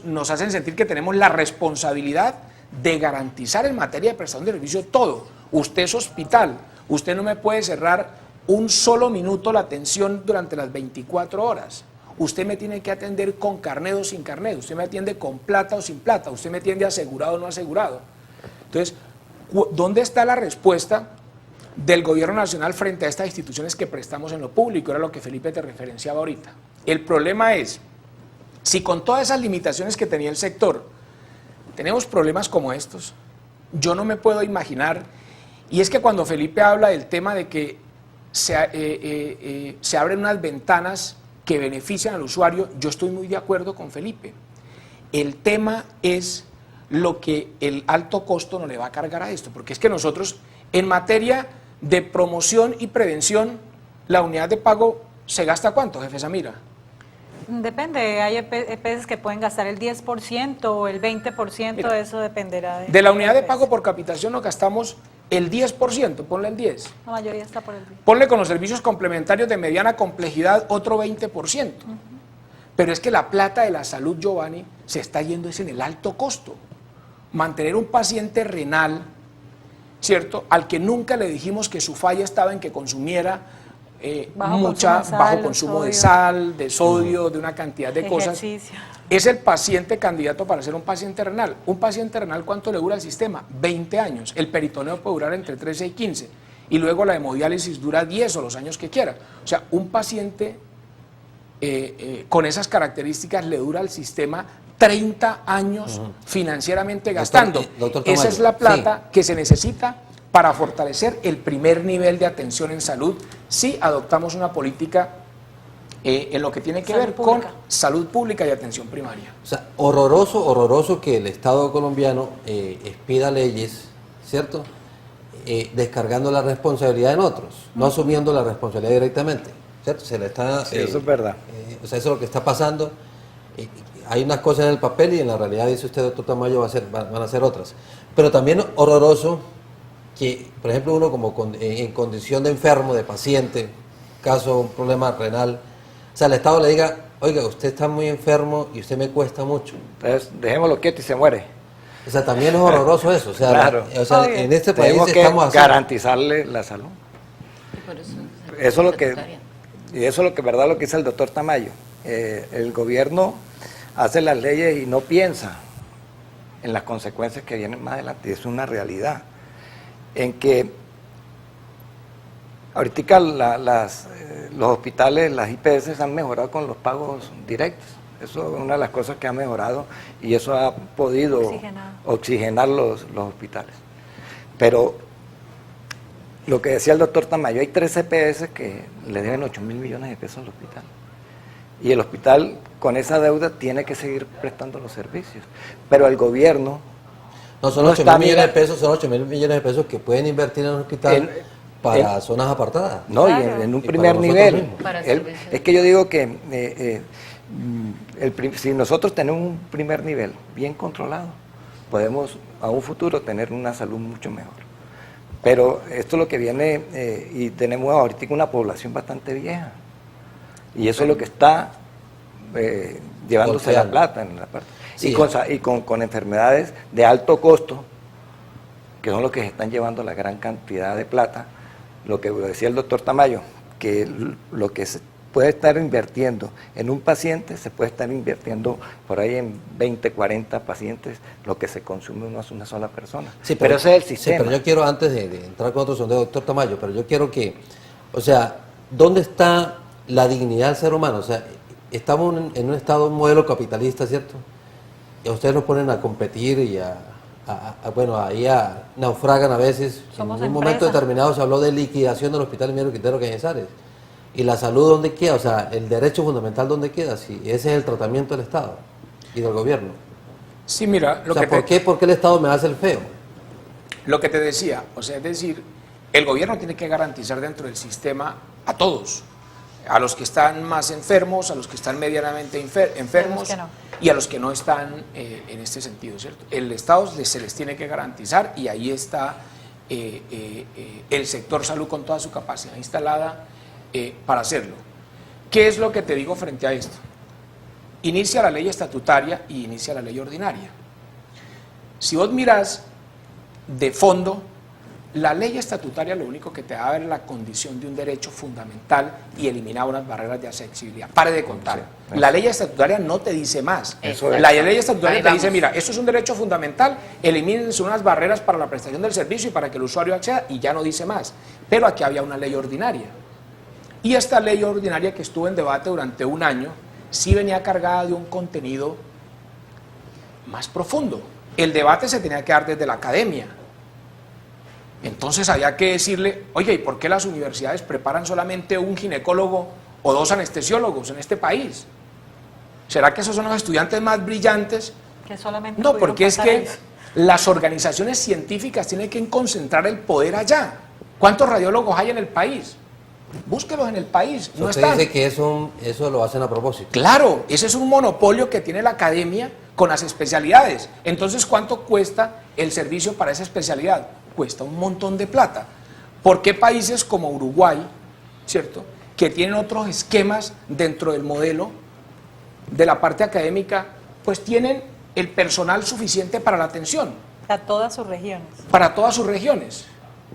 nos hacen sentir que tenemos la responsabilidad de garantizar en materia de prestación de servicio todo. Usted es hospital, usted no me puede cerrar un solo minuto la atención durante las 24 horas. Usted me tiene que atender con carnet o sin carnet, usted me atiende con plata o sin plata, usted me atiende asegurado o no asegurado. Entonces, ¿dónde está la respuesta del gobierno nacional frente a estas instituciones que prestamos en lo público? Era lo que Felipe te referenciaba ahorita. El problema es, si con todas esas limitaciones que tenía el sector, tenemos problemas como estos, yo no me puedo imaginar, y es que cuando Felipe habla del tema de que se abren unas ventanas que benefician al usuario, yo estoy muy de acuerdo con Felipe. El tema es lo que el alto costo no le va a cargar a esto, porque es que nosotros, en materia de promoción y prevención, la unidad de pago se gasta ¿cuánto, jefe Samira?
Depende, hay EPS que pueden gastar el 10% o el 20%, mira, eso dependerá
de la unidad de pago por capitación nos gastamos el 10%, ponle el 10%.
La mayoría está por el 10%.
Ponle con los servicios complementarios de mediana complejidad otro 20%. Pero es que la plata de la salud, Giovanni, se está yendo es en el alto costo. Mantener un paciente renal, ¿cierto?, al que nunca le dijimos que su falla estaba en que consumiera bajo consumo de sal, de sodio, de una cantidad de cosas. Es el paciente candidato para ser un paciente renal. Un paciente renal, ¿cuánto le dura el sistema? 20 años. El peritoneo puede durar entre 13 y 15. Y luego la hemodiálisis dura 10 o los años que quiera. O sea, un paciente con esas características le dura al sistema 30 años financieramente gastando. Doctor Esa es la plata que se necesita para fortalecer el primer nivel de atención en salud si adoptamos una política en lo que tiene que ver con salud pública y atención primaria.
O sea, horroroso que el Estado colombiano expida leyes, ¿cierto?, descargando la responsabilidad en otros, no asumiendo la responsabilidad directamente, ¿cierto? Se le está,
sí, eso es verdad.
O sea, eso es lo que está pasando. Hay unas cosas en el papel y en la realidad, dice usted, doctor Tamayo, van a ser otras. Pero también horroroso que, por ejemplo, uno como en condición de enfermo, de paciente, caso un problema renal, o sea, el Estado le diga, oiga, usted está muy enfermo y usted me cuesta mucho.
Entonces, dejémoslo quieto y se muere.
O sea, también es horroroso eso. O sea,
claro.
En este país
tenemos que
estamos
garantizarle la salud. Eso es lo que, y eso es lo que, verdad, lo que dice el doctor Tamayo. El gobierno hace las leyes y no piensa en las consecuencias que vienen más adelante. Es una realidad. En que ahorita los hospitales, las IPS han mejorado con los pagos directos. Eso es una de las cosas que ha mejorado y eso ha podido oxigenar los hospitales. Pero lo que decía el doctor Tamayo, hay 3 EPS que le deben 8.000 millones de pesos al hospital. Y el hospital con esa deuda tiene que seguir prestando los servicios. Pero el gobierno...
No, son 8.000 millones de pesos, son 8.000 millones de pesos que pueden invertir en el hospital para zonas apartadas.
No, claro. Y en un primer nivel. Es que yo digo que si nosotros tenemos un primer nivel bien controlado, podemos a un futuro tener una salud mucho mejor. Pero esto es lo que viene, y tenemos ahorita una población bastante vieja, y eso es lo que está llevándose la plata en la parte.
Sí,
y con enfermedades de alto costo, que son los que se están llevando la gran cantidad de plata, lo que decía el doctor Tamayo, que lo que se puede estar invirtiendo en un paciente, se puede estar invirtiendo por ahí en 20, 40 pacientes, lo que se consume una sola persona.
Sí,
pero ese es el sistema.
Sí, pero yo quiero, antes de entrar con otro sondeo, doctor Tamayo, pero yo quiero que, o sea, ¿dónde está la dignidad del ser humano? O sea, estamos en un estado, un modelo capitalista, ¿cierto? Y a ustedes nos ponen a competir y bueno, ahí naufragan a veces.
Somos
en un
empresa.
momento determinado se habló de liquidación del Hospital Emilio Quintero Cañizares. ¿Y la salud dónde queda? O sea, el derecho fundamental dónde queda, si ese es el tratamiento del Estado y del gobierno.
Sí, mira,
O sea, ¿por qué el Estado me hace el feo?
lo que te decía, o sea, es decir, el gobierno tiene que garantizar dentro del sistema a todos, a los que están más enfermos, a los que están medianamente enfermos
que no.
y a los que no están en este sentido, ¿cierto? El Estado se les tiene que garantizar y ahí está el sector salud con toda su capacidad instalada para hacerlo. ¿Qué es lo que te digo frente a esto? Inicia la ley estatutaria y inicia la ley ordinaria. Si vos mirás de fondo, la ley estatutaria lo único que te va a dar es la condición de un derecho fundamental y elimina unas barreras de accesibilidad. Pare de contar.
Sí.
La ley estatutaria no te dice más.
Eso es.
La ley estatutaria
Ahí
te dice,
vamos.
mira, esto es un derecho fundamental, elimínense unas barreras para la prestación del servicio y para que el usuario acceda, y ya no dice más. Pero aquí había una ley ordinaria. Y esta ley ordinaria que estuvo en debate durante un año, sí venía cargada de un contenido más profundo. El debate se tenía que dar desde la academia. Entonces había que decirle, oye, ¿y por qué las universidades preparan solamente un ginecólogo o dos anestesiólogos en este país? ¿Será que esos son los estudiantes más brillantes?
Que solamente
No,
pudieron
porque es
pasar
que
eso.
las organizaciones científicas tienen que concentrar el poder allá. ¿Cuántos radiólogos hay en el país? Búsquelos en el país, no
Usted
están.
dice que eso lo hacen a propósito.
Claro, ese es un monopolio que tiene la academia con las especialidades. Entonces, ¿cuánto cuesta el servicio para esa especialidad? Cuesta un montón de plata. ¿Por qué países como Uruguay, cierto, que tienen otros esquemas dentro del modelo de la parte académica, pues tienen el personal suficiente para la atención?
A todas sus regiones.
Para todas sus regiones.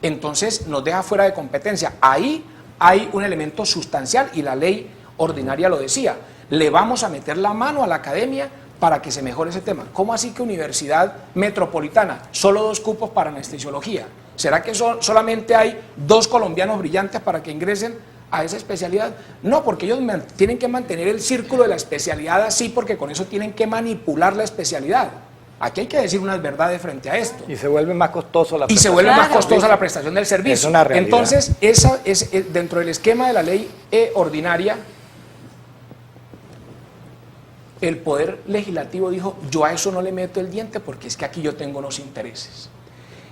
Entonces nos deja fuera de competencia. Ahí hay un elemento sustancial y la ley ordinaria lo decía. Le vamos a meter la mano a la academia para que se mejore ese tema. ¿Cómo así que Universidad Metropolitana, solo 2 cupos para anestesiología? ¿Será que solamente hay 2 colombianos brillantes para que ingresen a esa especialidad? No, porque ellos tienen que mantener el círculo de la especialidad así, porque con eso tienen que manipular la especialidad. Aquí hay que decir unas verdades frente a esto.
Y se vuelve más costoso la
Y se
prestación.
vuelve más
Claro.
costosa la prestación del servicio.
Es una realidad.
Entonces, esa es dentro del esquema de la ley ordinaria, el Poder Legislativo dijo, yo a eso no le meto el diente porque es que aquí yo tengo unos intereses.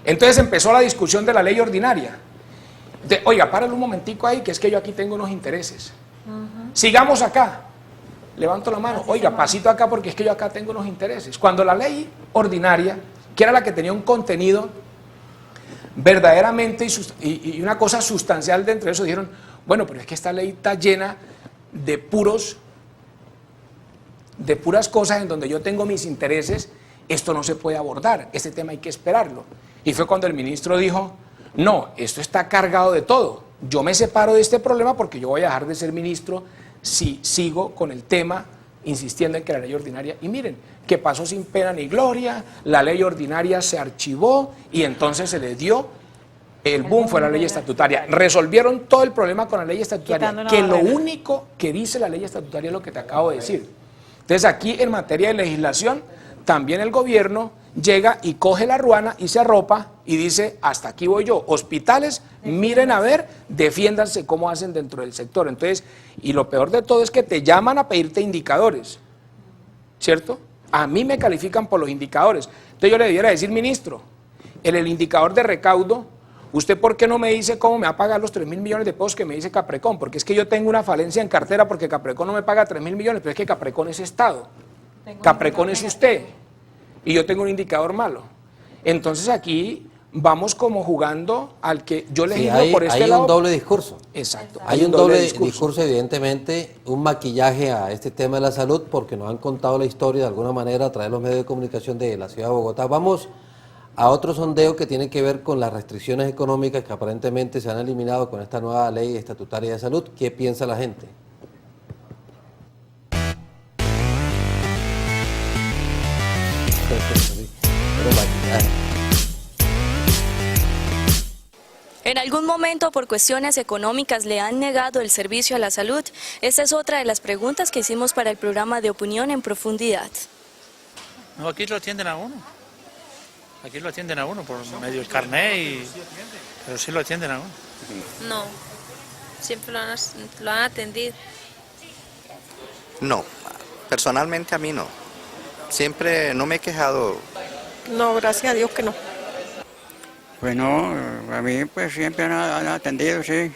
Entonces empezó la discusión de la ley ordinaria. Oiga, párale un momentico ahí, que es que yo aquí tengo unos intereses. Sigamos acá. Levanto la mano, oiga, pasito acá porque es que yo acá tengo unos intereses. Cuando la ley ordinaria, que era la que tenía un contenido verdaderamente y una cosa sustancial dentro de eso, dijeron, bueno, pero es que esta ley está llena de puras cosas en donde yo tengo mis intereses, esto no se puede abordar, este tema hay que esperarlo. Y fue cuando el ministro dijo, no, esto está cargado de todo, yo me separo de este problema porque yo voy a dejar de ser ministro si sigo con el tema insistiendo en que la ley ordinaria, y miren, que pasó sin pena ni gloria, la ley ordinaria se archivó y entonces se le dio el boom, fue la ley estatutaria. Resolvieron todo el problema con la ley estatutaria,
Quitando una
que lo
barrera.
único que dice la ley estatutaria es lo que te acabo de decir. Entonces aquí en materia de legislación, también el gobierno llega y coge la ruana y se arropa y dice, hasta aquí voy yo. Hospitales, miren a ver, defiéndanse cómo hacen dentro del sector. Entonces, y lo peor de todo es que te llaman a pedirte indicadores, ¿cierto? A mí me califican por los indicadores. Entonces yo le debiera decir, ministro, en el indicador de recaudo, ¿usted por qué no me dice cómo me va a pagar los 3.000 millones de pesos que me dice Caprecon? Porque es que yo tengo una falencia en cartera porque Caprecon no me paga 3.000 millones, pero es que Caprecon es Estado. Caprecon es usted. y yo tengo un indicador malo. Entonces aquí vamos como jugando al que yo
Sí,
legislo por este
hay
lado.
un doble discurso.
Exacto.
Hay un doble discurso, evidentemente, un maquillaje a este tema de la salud, porque nos han contado la historia de alguna manera a través de los medios de comunicación de la ciudad de Bogotá. Vamos a otro sondeo que tiene que ver con las restricciones económicas que aparentemente se han eliminado con esta nueva ley estatutaria de salud. ¿Qué piensa la gente? Pero maquillaje.
¿En algún momento por cuestiones económicas le han negado el servicio a la salud? Esta es otra de las preguntas que hicimos para el programa de Opinión en Profundidad.
No, aquí lo atienden a uno. Aquí lo atienden a uno por medio del carnet, pero sí lo atienden a uno.
No, siempre lo han atendido.
No, personalmente a mí no. Siempre no me he quejado.
No, gracias a Dios que no.
Bueno, a mí pues siempre han atendido, sí.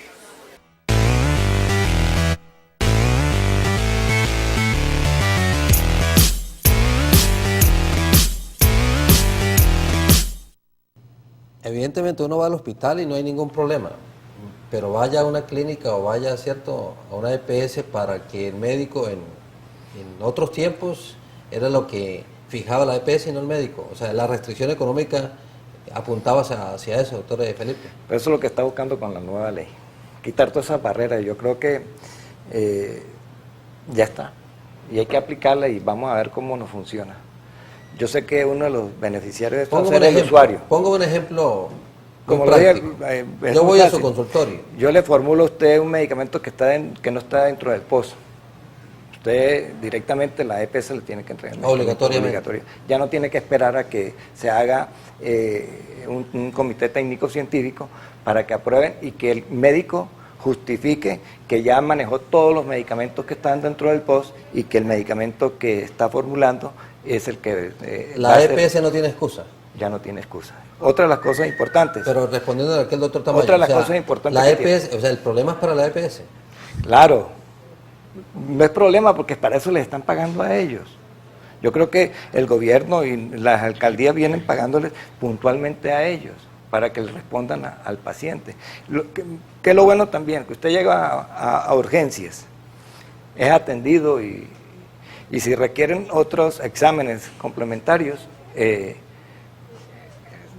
Evidentemente uno va al hospital y no hay ningún problema, pero vaya a una clínica o vaya, ¿cierto?, a una EPS para que el médico en otros tiempos era lo que fijaba la EPS y no el médico. O sea, la restricción económica apuntaba hacia eso, doctor Felipe.
Pero eso es lo que está buscando con la nueva ley, quitar todas esas barreras. Yo creo que ya está, y hay que aplicarla y vamos a ver cómo nos funciona. Yo sé que uno de los beneficiarios de esto es el usuario.
Pongo un ejemplo
como
práctico. Yo voy a su consultorio.
Yo le formulo a usted un medicamento que no está dentro del POS. Usted directamente la EPS le tiene que entregar.
Obligatoriamente.
Ya no tiene que esperar a que se haga un comité técnico científico para que aprueben y que el médico justifique que ya manejó todos los medicamentos que están dentro del POS y que el medicamento que está formulando es el que...
la EPS no tiene excusa.
Ya no tiene excusa. Otra de las cosas importantes.
Pero respondiendo a aquel doctor Tamayo,
otra de las cosas importantes.
La EPS, o sea, el problema es para la EPS.
Claro, no es problema porque para eso les están pagando a ellos. Yo creo que el gobierno y las alcaldías vienen pagándoles puntualmente a ellos para que les respondan al paciente. Que es lo bueno también, que usted llega a urgencias, es atendido y si requieren otros exámenes complementarios,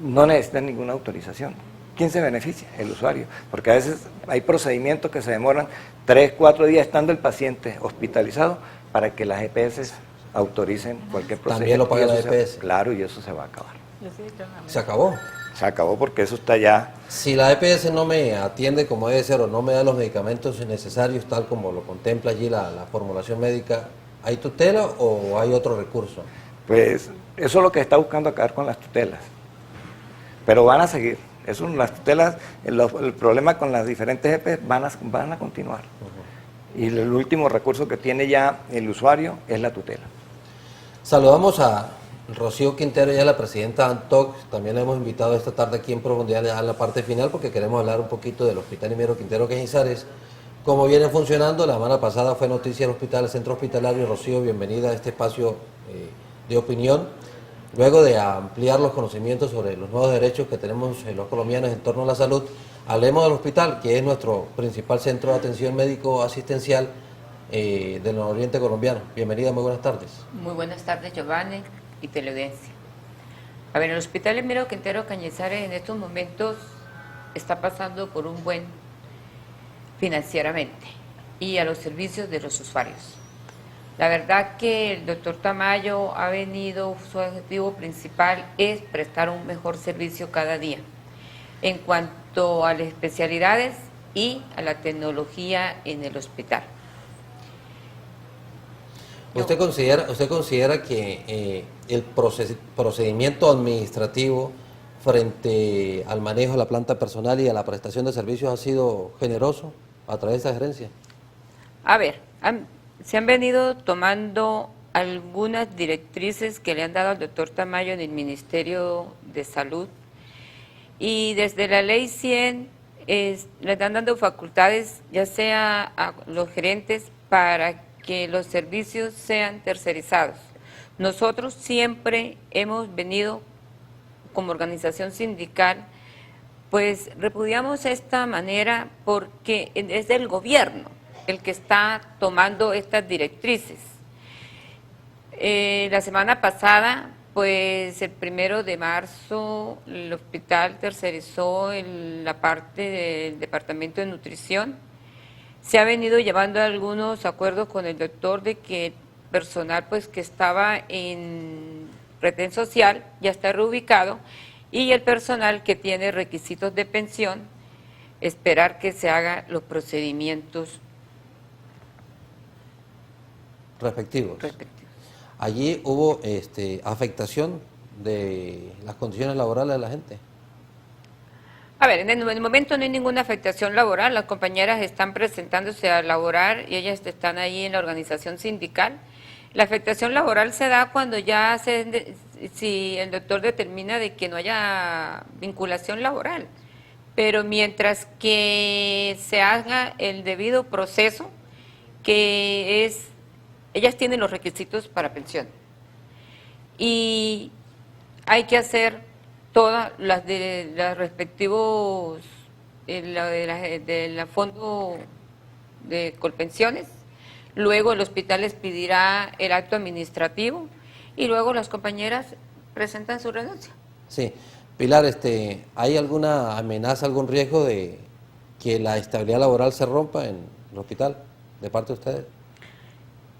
no necesitan ninguna autorización. ¿Quién se beneficia? El usuario, porque a veces hay procedimientos que se demoran 3, 4 días estando el paciente hospitalizado para que las EPS autoricen cualquier procedimiento.
También lo paga la EPS.
Claro, y eso se va a acabar.
Se acabó.
Se acabó porque eso está ya...
Si la EPS no me atiende como debe ser o no me da los medicamentos necesarios tal como lo contempla allí la formulación médica, ¿hay tutela o hay otro recurso?
Pues eso es lo que está buscando acabar con las tutelas. Pero van a seguir. Eso, las tutelas, el problema con las diferentes EPS van a continuar. Y el último recurso que tiene ya el usuario es la tutela.
Saludamos a Rocío Quintero, ya la presidenta de ANTOC. También la hemos invitado esta tarde aquí en Profundidad a la parte final porque queremos hablar un poquito del Hospital Nimero Quintero Cañizares. Cómo viene funcionando. La semana pasada fue noticia del hospital, el centro hospitalario. Rocío, bienvenida a este espacio de opinión. Luego de ampliar los conocimientos sobre los nuevos derechos que tenemos los colombianos en torno a la salud, hablemos del hospital, que es nuestro principal centro de atención médico-asistencial del nororiente colombiano. Bienvenida, muy buenas tardes.
Muy buenas tardes, Giovanni y teleaudiencia. A ver, el Hospital Nimero Quintero Cañizares en estos momentos está pasando por un buen financieramente y a los servicios de los usuarios. La verdad que el doctor Tamayo ha venido, su objetivo principal es prestar un mejor servicio cada día en cuanto a las especialidades y a la tecnología en el hospital.
¿Usted considera que el procedimiento administrativo frente al manejo de la planta personal y a la prestación de servicios ha sido generoso a través de esa gerencia?
A ver, se han venido tomando algunas directrices que le han dado al doctor Tamayo en el Ministerio de Salud y desde la Ley 100 le están dando facultades ya sea a los gerentes para que los servicios sean tercerizados, Nosotros siempre hemos venido como organización sindical, pues repudiamos esta manera porque es el gobierno el que está tomando estas directrices. La semana pasada, pues el 1 de marzo, el hospital tercerizó la parte del departamento de nutrición. Se ha venido llevando algunos acuerdos con el doctor de que el personal pues que estaba en retén social ya está reubicado, y el personal que tiene requisitos de pensión, esperar que se hagan los procedimientos
respectivos. Allí hubo afectación de las condiciones laborales de la gente.
A ver, en el momento no hay ninguna afectación laboral, las compañeras están presentándose a laborar y ellas están ahí en la organización sindical. La afectación laboral se da cuando ya si el doctor determina de que no haya vinculación laboral, pero mientras que se haga el debido proceso, que es, ellas tienen los requisitos para pensión y hay que hacer todas las de los respectivos del fondo de Colpensiones. Luego el hospital les pedirá el acto administrativo y luego las compañeras presentan su renuncia.
Sí. Pilar, ¿hay alguna amenaza, algún riesgo de que la estabilidad laboral se rompa en el hospital de parte de ustedes?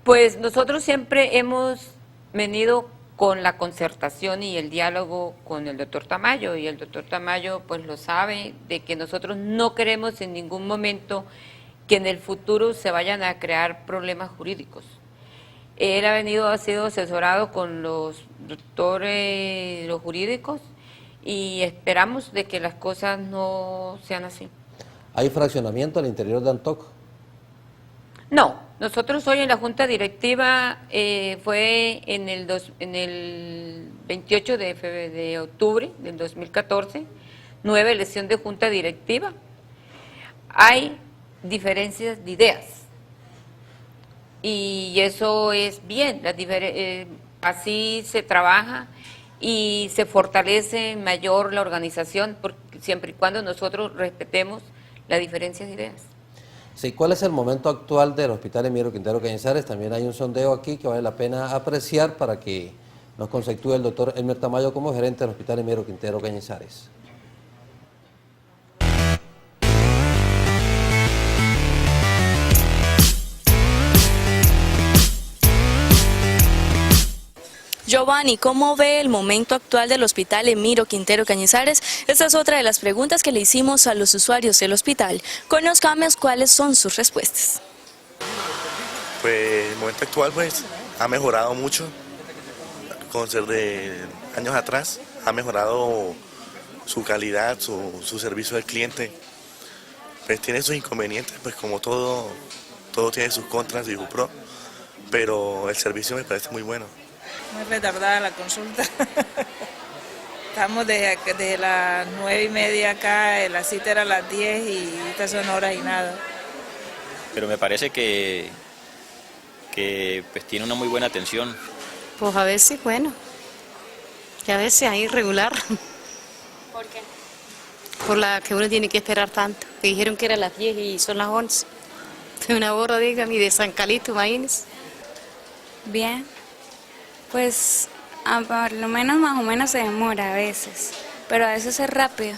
Pues nosotros siempre hemos venido con la concertación y el diálogo con el doctor Tamayo, y el doctor Tamayo pues lo sabe, de que nosotros no queremos en ningún momento que en el futuro se vayan a crear problemas jurídicos. Él ha sido asesorado con los doctores, los jurídicos, y esperamos de que las cosas no sean así.
¿Hay fraccionamiento al interior de Antoc?
No, nosotros hoy en la Junta Directiva fue en el 28 de octubre del 2014, nueva elección de Junta Directiva. Hay diferencias de ideas y eso es bien, así se trabaja y se fortalece mayor la organización, siempre y cuando nosotros respetemos las diferencias de ideas.
Sí, ¿cuál es el momento actual del Hospital Emiro Quintero Cañizares? También hay un sondeo aquí que vale la pena apreciar para que nos conceptúe el doctor Elmer Tamayo como gerente del Hospital Emiro Quintero Cañizares.
Giovanni, ¿cómo ve el momento actual del Hospital Emiro Quintero Cañizares? Esta es otra de las preguntas que le hicimos a los usuarios del hospital. Conozcamos cuáles son sus respuestas.
Pues el momento actual pues ha mejorado mucho, con ser de años atrás, ha mejorado su calidad, su servicio al cliente. Pues tiene sus inconvenientes, pues como todo tiene sus contras y sus pros, pero el servicio me parece muy bueno.
Muy retardada la consulta. Estamos desde las 9:30 acá, la cita era a las 10 y estas son horas y nada.
Pero me parece que pues tiene una muy buena atención.
Pues a veces, bueno, y a veces ahí regular.
¿Por qué?
Por la que uno tiene que esperar tanto, que dijeron que era las 10 y son las 11. De una hora, dígame, de San Calixto, imagínense.
Bien. Pues por lo menos más o menos se demora a veces, pero a veces es rápido.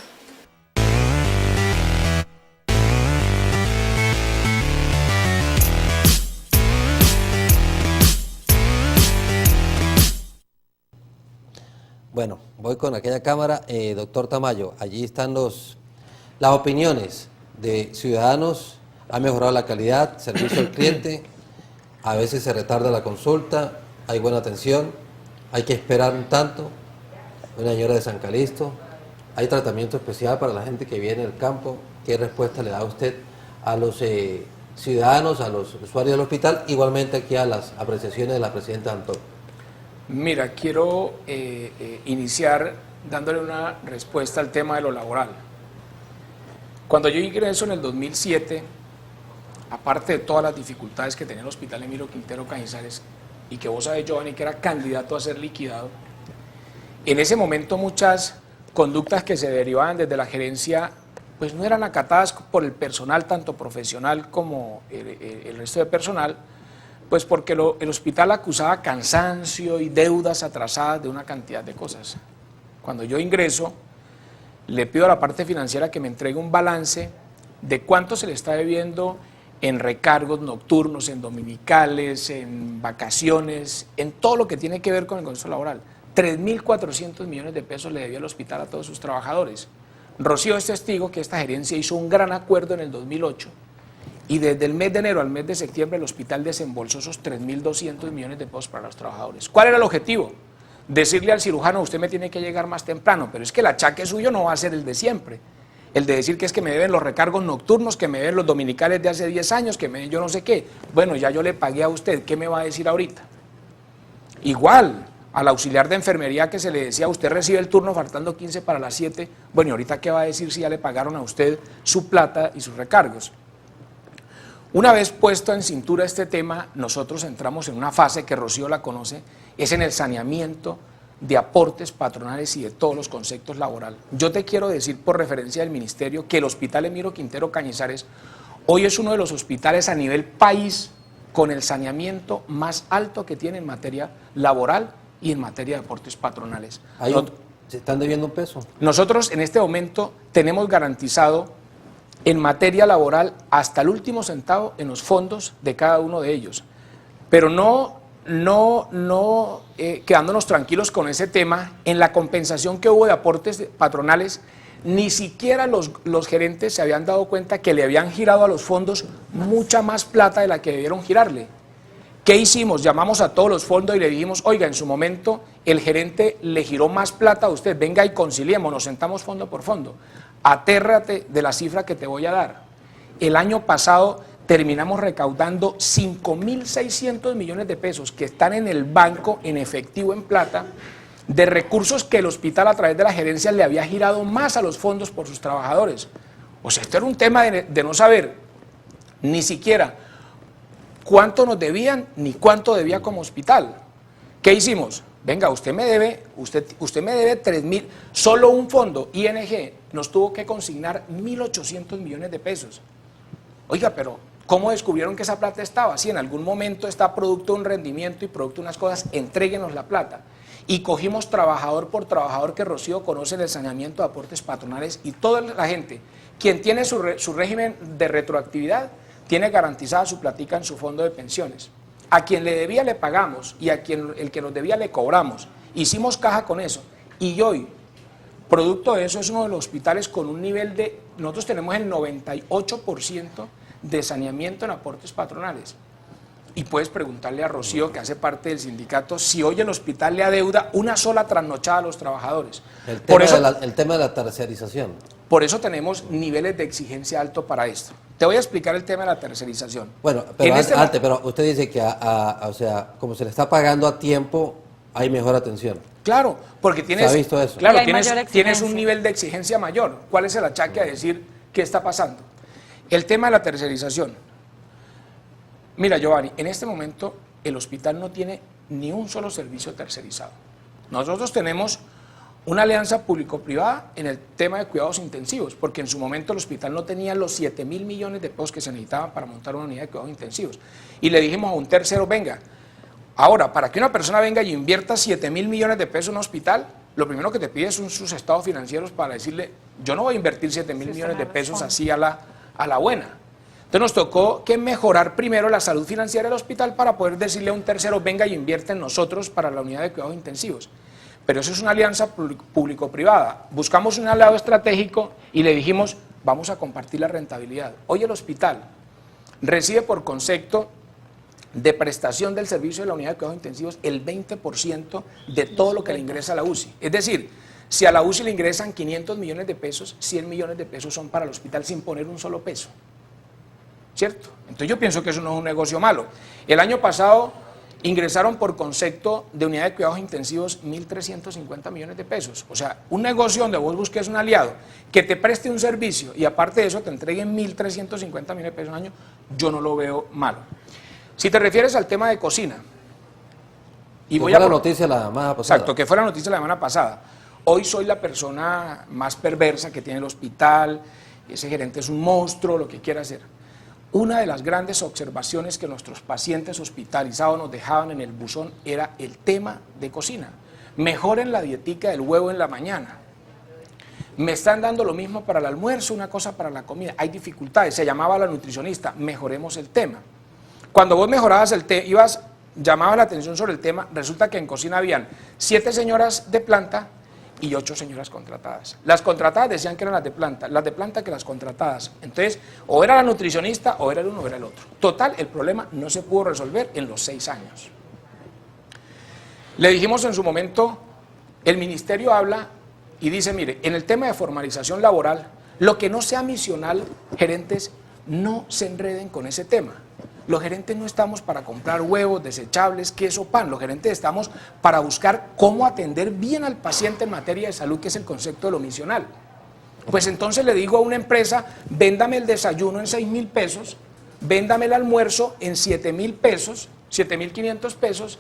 Bueno, voy con aquella cámara, doctor Tamayo, allí están las opiniones de ciudadanos. Ha mejorado la calidad, servicio al cliente, a veces se retarda la consulta, hay buena atención, hay que esperar un tanto, una señora de San Calixto, hay tratamiento especial para la gente que viene del campo. ¿Qué respuesta le da usted a los ciudadanos, a los usuarios del hospital, igualmente aquí a las apreciaciones de la presidenta Antoc?
Mira, quiero iniciar dándole una respuesta al tema de lo laboral. Cuando yo ingreso en el 2007, aparte de todas las dificultades que tenía el Hospital Emiro Quintero Cañizares, y que vos sabés, Giovanni, que era candidato a ser liquidado, en ese momento muchas conductas que se derivaban desde la gerencia pues no eran acatadas por el personal, tanto profesional como el resto de personal, pues porque el hospital acusaba cansancio y deudas atrasadas de una cantidad de cosas. Cuando yo ingreso, le pido a la parte financiera que me entregue un balance de cuánto se le está debiendo en recargos nocturnos, en dominicales, en vacaciones, en todo lo que tiene que ver con el contexto laboral. 3.400 millones de pesos le debía el hospital a todos sus trabajadores. Rocío es testigo que esta gerencia hizo un gran acuerdo en el 2008 y desde el mes de enero al mes de septiembre el hospital desembolsó esos 3.200 millones de pesos para los trabajadores. ¿Cuál era el objetivo? Decirle al cirujano, usted me tiene que llegar más temprano, pero es que el achaque suyo no va a ser el de siempre. El de decir que es que me deben los recargos nocturnos, que me deben los dominicales de hace 10 años, que me deben yo no sé qué. Bueno, ya yo le pagué a usted, ¿qué me va a decir ahorita? Igual, al auxiliar de enfermería que se le decía, usted recibe el turno faltando 15 para las 7, bueno, ¿y ahorita qué va a decir si ya le pagaron a usted su plata y sus recargos? Una vez puesto en cintura este tema, nosotros entramos en una fase que Rocío la conoce, es en el saneamiento de aportes patronales y de todos los conceptos laborales. Yo te quiero decir por referencia del ministerio que el Hospital Emiro Quintero Cañizares hoy es uno de los hospitales a nivel país con el saneamiento más alto que tiene en materia laboral y en materia de aportes patronales.
¿Se están debiendo un peso?
Nosotros en este momento tenemos garantizado en materia laboral hasta el último centavo en los fondos de cada uno de ellos, pero no quedándonos tranquilos con ese tema. En la compensación que hubo de aportes patronales, ni siquiera los gerentes se habían dado cuenta que le habían girado a los fondos mucha más plata de la que debieron girarle. ¿Qué hicimos? Llamamos a todos los fondos y le dijimos, oiga, en su momento el gerente le giró más plata a usted, venga y conciliemos, nos sentamos fondo por fondo. Atérrate de la cifra que te voy a dar. El año pasado terminamos recaudando 5.600 millones de pesos que están en el banco en efectivo, en plata, de recursos que el hospital a través de la gerencia le había girado más a los fondos por sus trabajadores. O sea, esto era un tema de no saber ni siquiera cuánto nos debían ni cuánto debía como hospital. ¿Qué hicimos? Venga, usted me debe 3.000, solo un fondo, ING, nos tuvo que consignar 1.800 millones de pesos. Oiga, pero ¿cómo descubrieron que esa plata estaba? Si en algún momento está producto de un rendimiento y producto de unas cosas, entréguenos la plata. Y cogimos trabajador por trabajador, que Rocío conoce el saneamiento de aportes patronales, y toda la gente, quien tiene su régimen de retroactividad, tiene garantizada su platica en su fondo de pensiones. A quien le debía le pagamos y a quien el que nos debía le cobramos. Hicimos caja con eso. Y hoy, producto de eso, es uno de los hospitales con un nivel de... Nosotros tenemos el 98% de saneamiento en aportes patronales. Y puedes preguntarle a Rocío, que hace parte del sindicato, si hoy el hospital le adeuda una sola trasnochada a los trabajadores.
El tema de la tercerización.
Por eso tenemos niveles de exigencia alto para esto. Te voy a explicar el tema de la tercerización.
Bueno, pero pero usted dice que, o sea, como se le está pagando a tiempo, hay mejor atención.
Claro, porque tienes,
¿se ha visto eso?
Claro, tienes un nivel de exigencia mayor. ¿Cuál es el achaque a decir qué está pasando? El tema de la tercerización. Mira, Giovanni, en este momento el hospital no tiene ni un solo servicio tercerizado. Nosotros tenemos una alianza público-privada en el tema de cuidados intensivos, porque en su momento el hospital no tenía los 7.000 millones de pesos que se necesitaban para montar una unidad de cuidados intensivos. Y le dijimos a un tercero, venga, ahora, para que una persona venga y invierta 7.000 millones de pesos en un hospital, lo primero que te pide son sus estados financieros para decirle, yo no voy a invertir 7.000 millones de pesos así a la buena. Entonces nos tocó que mejorar primero la salud financiera del hospital para poder decirle a un tercero, venga y invierte en nosotros para la unidad de cuidados intensivos. Pero eso es una alianza público-privada. Buscamos un aliado estratégico y le dijimos, vamos a compartir la rentabilidad. Hoy el hospital recibe por concepto de prestación del servicio de la unidad de cuidados intensivos el 20% de todo lo que le ingresa a la UCI. Es decir, si a la UCI le ingresan 500 millones de pesos, 100 millones de pesos son para el hospital sin poner un solo peso. ¿Cierto? Entonces yo pienso que eso no es un negocio malo. El año pasado ingresaron por concepto de unidad de cuidados intensivos 1.350 millones de pesos. O sea, un negocio donde vos busques un aliado que te preste un servicio y aparte de eso te entreguen 1.350 millones de pesos al año, yo no lo veo malo. Si te refieres al tema de cocina, Y
fue la noticia la semana pasada.
Exacto, que fue la noticia la semana pasada. Hoy soy la persona más perversa que tiene el hospital, ese gerente es un monstruo, lo que quiera hacer. Una de las grandes observaciones que nuestros pacientes hospitalizados nos dejaban en el buzón era el tema de cocina. Mejoren la dietica del huevo en la mañana. Me están dando lo mismo para el almuerzo, una cosa para la comida. Hay dificultades. Se llamaba a la nutricionista, mejoremos el tema. Cuando vos mejorabas el tema, llamabas la atención sobre el tema, resulta que en cocina habían 7 señoras de planta y 8 señoras contratadas. Las contratadas decían que eran las de planta que las contratadas. Entonces, o era la nutricionista, o era el uno, o era el otro. Total, el problema no se pudo resolver en los 6 años. Le dijimos en su momento, el ministerio habla y dice, mire, en el tema de formalización laboral, lo que no sea misional, gerentes, no se enreden con ese tema. Los gerentes no estamos para comprar huevos, desechables, queso, pan. Los gerentes estamos para buscar cómo atender bien al paciente en materia de salud, que es el concepto de lo misional. Pues entonces le digo a una empresa, véndame el desayuno en 6.000 pesos, véndame el almuerzo en 7.000 pesos, 7.500 pesos,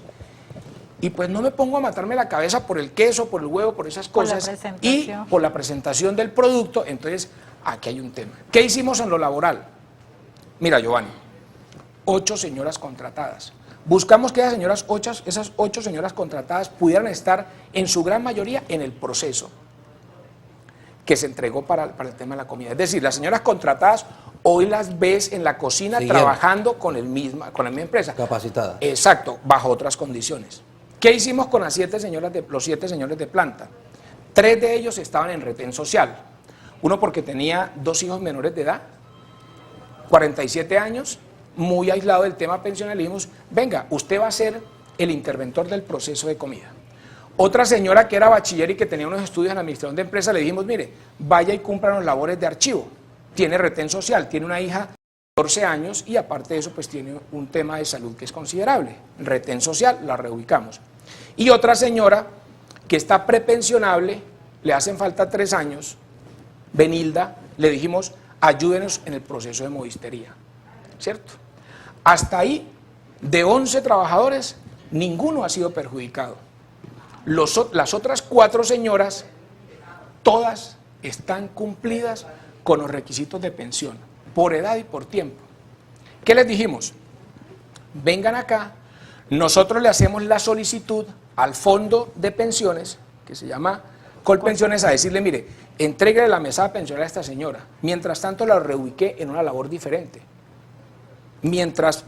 y pues no me pongo a matarme la cabeza por el queso, por el huevo, por esas cosas, y por la presentación del producto. Entonces, aquí hay un tema. ¿Qué hicimos en lo laboral? Mira, Giovanni, 8 señoras contratadas. Buscamos que esas 8 señoras contratadas pudieran estar en su gran mayoría en el proceso que se entregó para el tema de la comida. Es decir, las señoras contratadas hoy las ves en la cocina trabajando con la misma empresa.
Capacitada.
Exacto, bajo otras condiciones. ¿Qué hicimos con los 7 señores de planta? 3 de ellos estaban en retén social. Uno porque tenía 2 hijos menores de edad, 47 años, muy aislado del tema pensional. Le dijimos, venga, usted va a ser el interventor del proceso de comida. Otra señora que era bachiller y que tenía unos estudios en administración de empresas, le dijimos, mire, vaya y cumpla los labores de archivo. Tiene retén social, tiene una hija de 14 años y aparte de eso, pues tiene un tema de salud que es considerable. Retén social, la reubicamos. Y otra señora que está prepensionable, le hacen falta 3 años, Benilda, le dijimos, ayúdenos en el proceso de modistería, ¿cierto? Hasta ahí, de 11 trabajadores, ninguno ha sido perjudicado. Las otras 4 señoras, todas están cumplidas con los requisitos de pensión, por edad y por tiempo. ¿Qué les dijimos? Vengan acá, nosotros le hacemos la solicitud al fondo de pensiones, que se llama Colpensiones, a decirle, mire, entréguele la mesada pensional a esta señora. Mientras tanto la reubiqué en una labor diferente. Mientras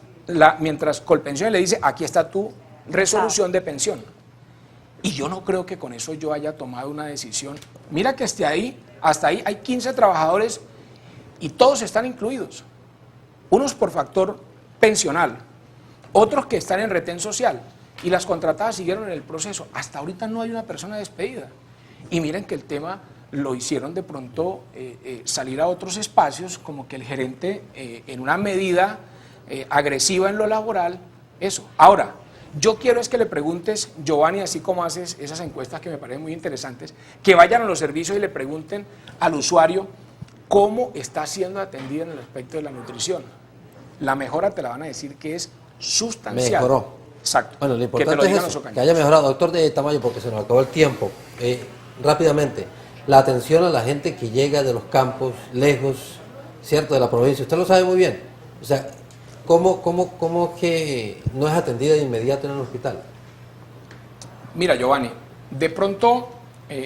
Colpensiones le dice, aquí está tu resolución de pensión. Y yo no creo que con eso yo haya tomado una decisión. Mira que hasta ahí hay 15 trabajadores y todos están incluidos. Unos por factor pensional, otros que están en retén social, y las contratadas siguieron en el proceso. Hasta ahorita no hay una persona despedida. Y miren que el tema lo hicieron de pronto salir a otros espacios, como que el gerente en una medida agresiva en lo laboral, eso. Ahora, yo quiero es que le preguntes, Giovanni, así como haces esas encuestas que me parecen muy interesantes, que vayan a los servicios y le pregunten al usuario cómo está siendo atendido en el aspecto de la nutrición. La mejora te la van a decir que es sustancial.
Mejoró.
Exacto.
Bueno, lo importante es eso, que haya mejorado. Doctor de Tamayo, porque se nos acabó el tiempo. Rápidamente, la atención a la gente que llega de los campos, lejos, ¿cierto?, de la provincia. Usted lo sabe muy bien. O sea, ¿cómo que no es atendida de inmediato en el hospital?
Mira, Giovanni, de pronto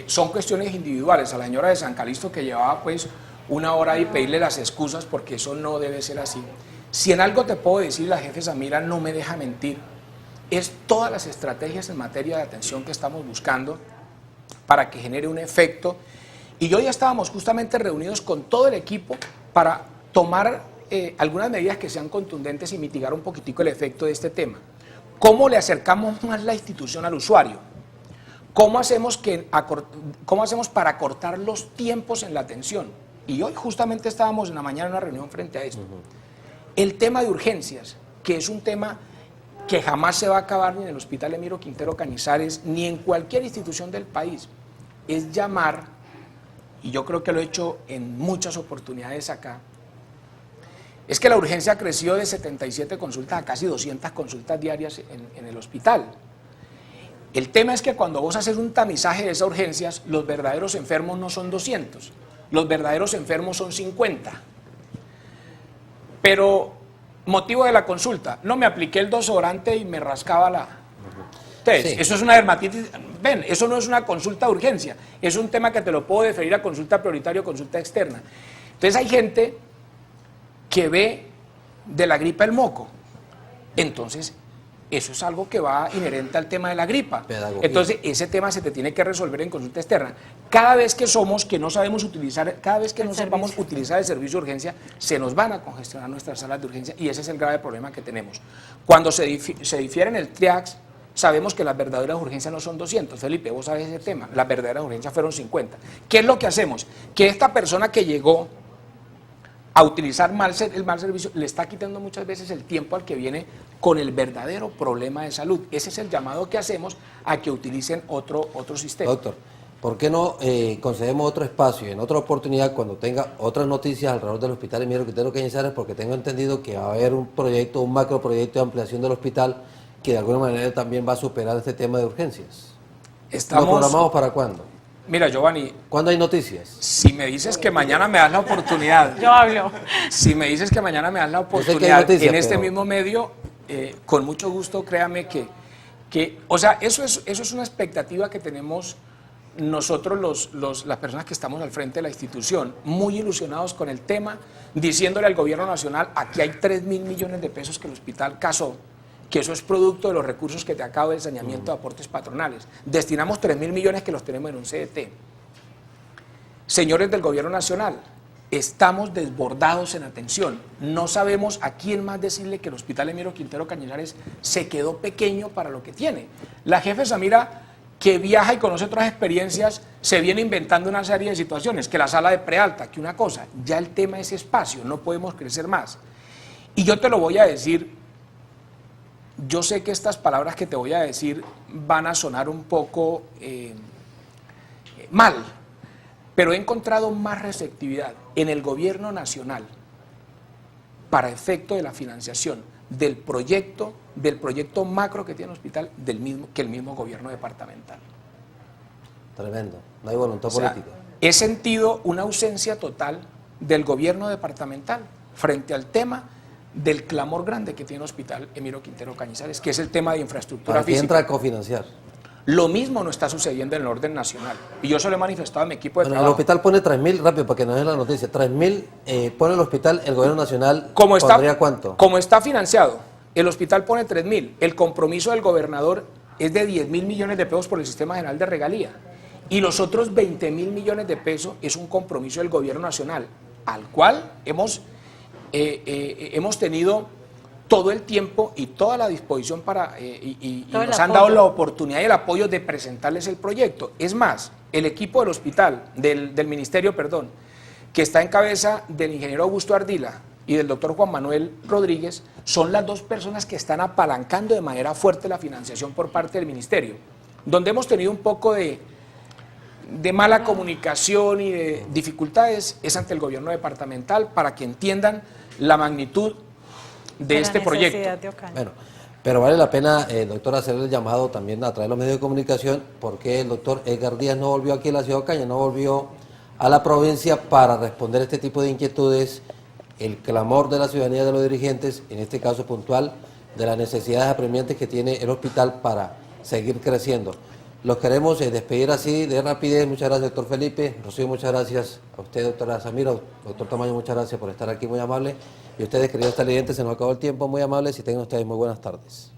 son cuestiones individuales. A la señora de San Calixto que llevaba pues 1 hora y pedirle las excusas, porque eso no debe ser así. Si en algo te puedo decir, la jefe Samira no me deja mentir, es todas las estrategias en materia de atención que estamos buscando para que genere un efecto. Y hoy ya estábamos justamente reunidos con todo el equipo para tomar algunas medidas que sean contundentes y mitigar un poquitico el efecto de este tema. ¿Cómo le acercamos más la institución al usuario? ¿Cómo hacemos para acortar los tiempos en la atención? Y hoy justamente estábamos en la mañana en una reunión frente a esto. El tema de urgencias, que es un tema que jamás se va a acabar ni en el Hospital Emiro Quintero Cañizares, ni en cualquier institución del país, es llamar, y yo creo que lo he hecho en muchas oportunidades acá, es que la urgencia creció de 77 consultas a casi 200 consultas diarias en el hospital. El tema es que cuando vos haces un tamizaje de esas urgencias, los verdaderos enfermos no son 200, los verdaderos enfermos son 50. Pero, motivo de la consulta, no me apliqué el desodorante y me rascaba la... Entonces, eso es una dermatitis, ven, eso no es una consulta de urgencia, es un tema que te lo puedo deferir a consulta prioritaria o consulta externa. Entonces hay gente que ve de la gripa el moco, entonces eso es algo que va inherente al tema de la gripa.
Pedagogía.
Entonces ese tema se te tiene que resolver en consulta externa. Cada vez que no sabemos utilizar, cada vez que no sepamos utilizar el servicio de urgencia, se nos van a congestionar nuestras salas de urgencia y ese es el grave problema que tenemos. Cuando se difiere en el triax, sabemos que las verdaderas urgencias no son 200, Felipe, vos sabes ese tema, las verdaderas urgencias fueron 50. ¿Qué es lo que hacemos? Que esta persona que llegó a utilizar el mal servicio le está quitando muchas veces el tiempo al que viene con el verdadero problema de salud. Ese es el llamado que hacemos a que utilicen otro sistema.
Doctor, ¿por qué no concedemos otro espacio y en otra oportunidad cuando tenga otras noticias alrededor del hospital Emilio Quintero Cañizares? Porque tengo entendido que va a haber un proyecto, un macroproyecto de ampliación del hospital que de alguna manera también va a superar este tema de urgencias. ¿Lo programamos para cuándo?
Mira, Giovanni.
¿Cuándo hay noticias?
Si me dices que mañana me das la oportunidad.
Yo hablo.
Si me dices que mañana me das la oportunidad noticias, en este mismo medio, con mucho gusto, créame o sea, eso es una expectativa que tenemos nosotros las personas que estamos al frente de la institución, muy ilusionados con el tema, diciéndole al gobierno nacional, aquí hay 3.000 millones de pesos que el hospital casó, que eso es producto de los recursos que te acabo del saneamiento de aportes patronales. Destinamos 3.000 millones que los tenemos en un CDT. Señores del gobierno nacional, estamos desbordados en atención. No sabemos a quién más decirle que el hospital Emilio Quintero Cañizares se quedó pequeño para lo que tiene. La jefe Samira, que viaja y conoce otras experiencias, se viene inventando una serie de situaciones, que la sala de prealta, que una cosa, ya el tema es espacio, no podemos crecer más. Y yo te lo voy a decir. Yo sé que estas palabras que te voy a decir van a sonar un poco mal, pero he encontrado más receptividad en el gobierno nacional para efecto de la financiación del proyecto macro que tiene el hospital que el mismo gobierno departamental.
Tremendo, no hay voluntad política.
He sentido una ausencia total del gobierno departamental frente al tema del clamor grande que tiene el hospital Emilio Quintero Cañizares, que es el tema de infraestructura
¿Para qué
física.
entra a cofinanciar?
Lo mismo no está sucediendo en el orden nacional. Y yo se lo he manifestado a mi equipo de
Bueno,
trabajo.
el hospital pone 3.000, rápido, para que nos den la noticia, 3.000 pone el hospital, el gobierno nacional, ¿pondría cuánto?
Como está financiado, el hospital pone 3.000, el compromiso del gobernador es de 10.000 millones de pesos por el Sistema General de Regalía. Y los otros 20.000 millones de pesos es un compromiso del gobierno nacional, al cual hemos tenido todo el tiempo y toda la disposición para y nos han dado la oportunidad y el apoyo de presentarles el proyecto. Es más, el equipo del hospital, del ministerio, perdón, que está en cabeza del ingeniero Augusto Ardila y del doctor Juan Manuel Rodríguez, son las dos personas que están apalancando de manera fuerte la financiación por parte del ministerio. Donde hemos tenido un poco de mala comunicación y de dificultades es ante el gobierno departamental para que entiendan la magnitud de este proyecto.
Bueno, pero vale la pena, doctor, hacer el llamado también a través de los medios de comunicación, porque el doctor Edgar Díaz no volvió aquí a la ciudad de Ocaña, no volvió a la provincia para responder este tipo de inquietudes, el clamor de la ciudadanía, de los dirigentes, en este caso puntual, de las necesidades apremiantes que tiene el hospital para seguir creciendo. Los queremos despedir así de rapidez. Muchas gracias, doctor Felipe. Rocío, muchas gracias a usted, doctora Samira. Doctor Tamayo, muchas gracias por estar aquí, muy amable. Y ustedes, queridos televidentes, se nos acabó el tiempo, muy amables, y tengan ustedes muy buenas tardes.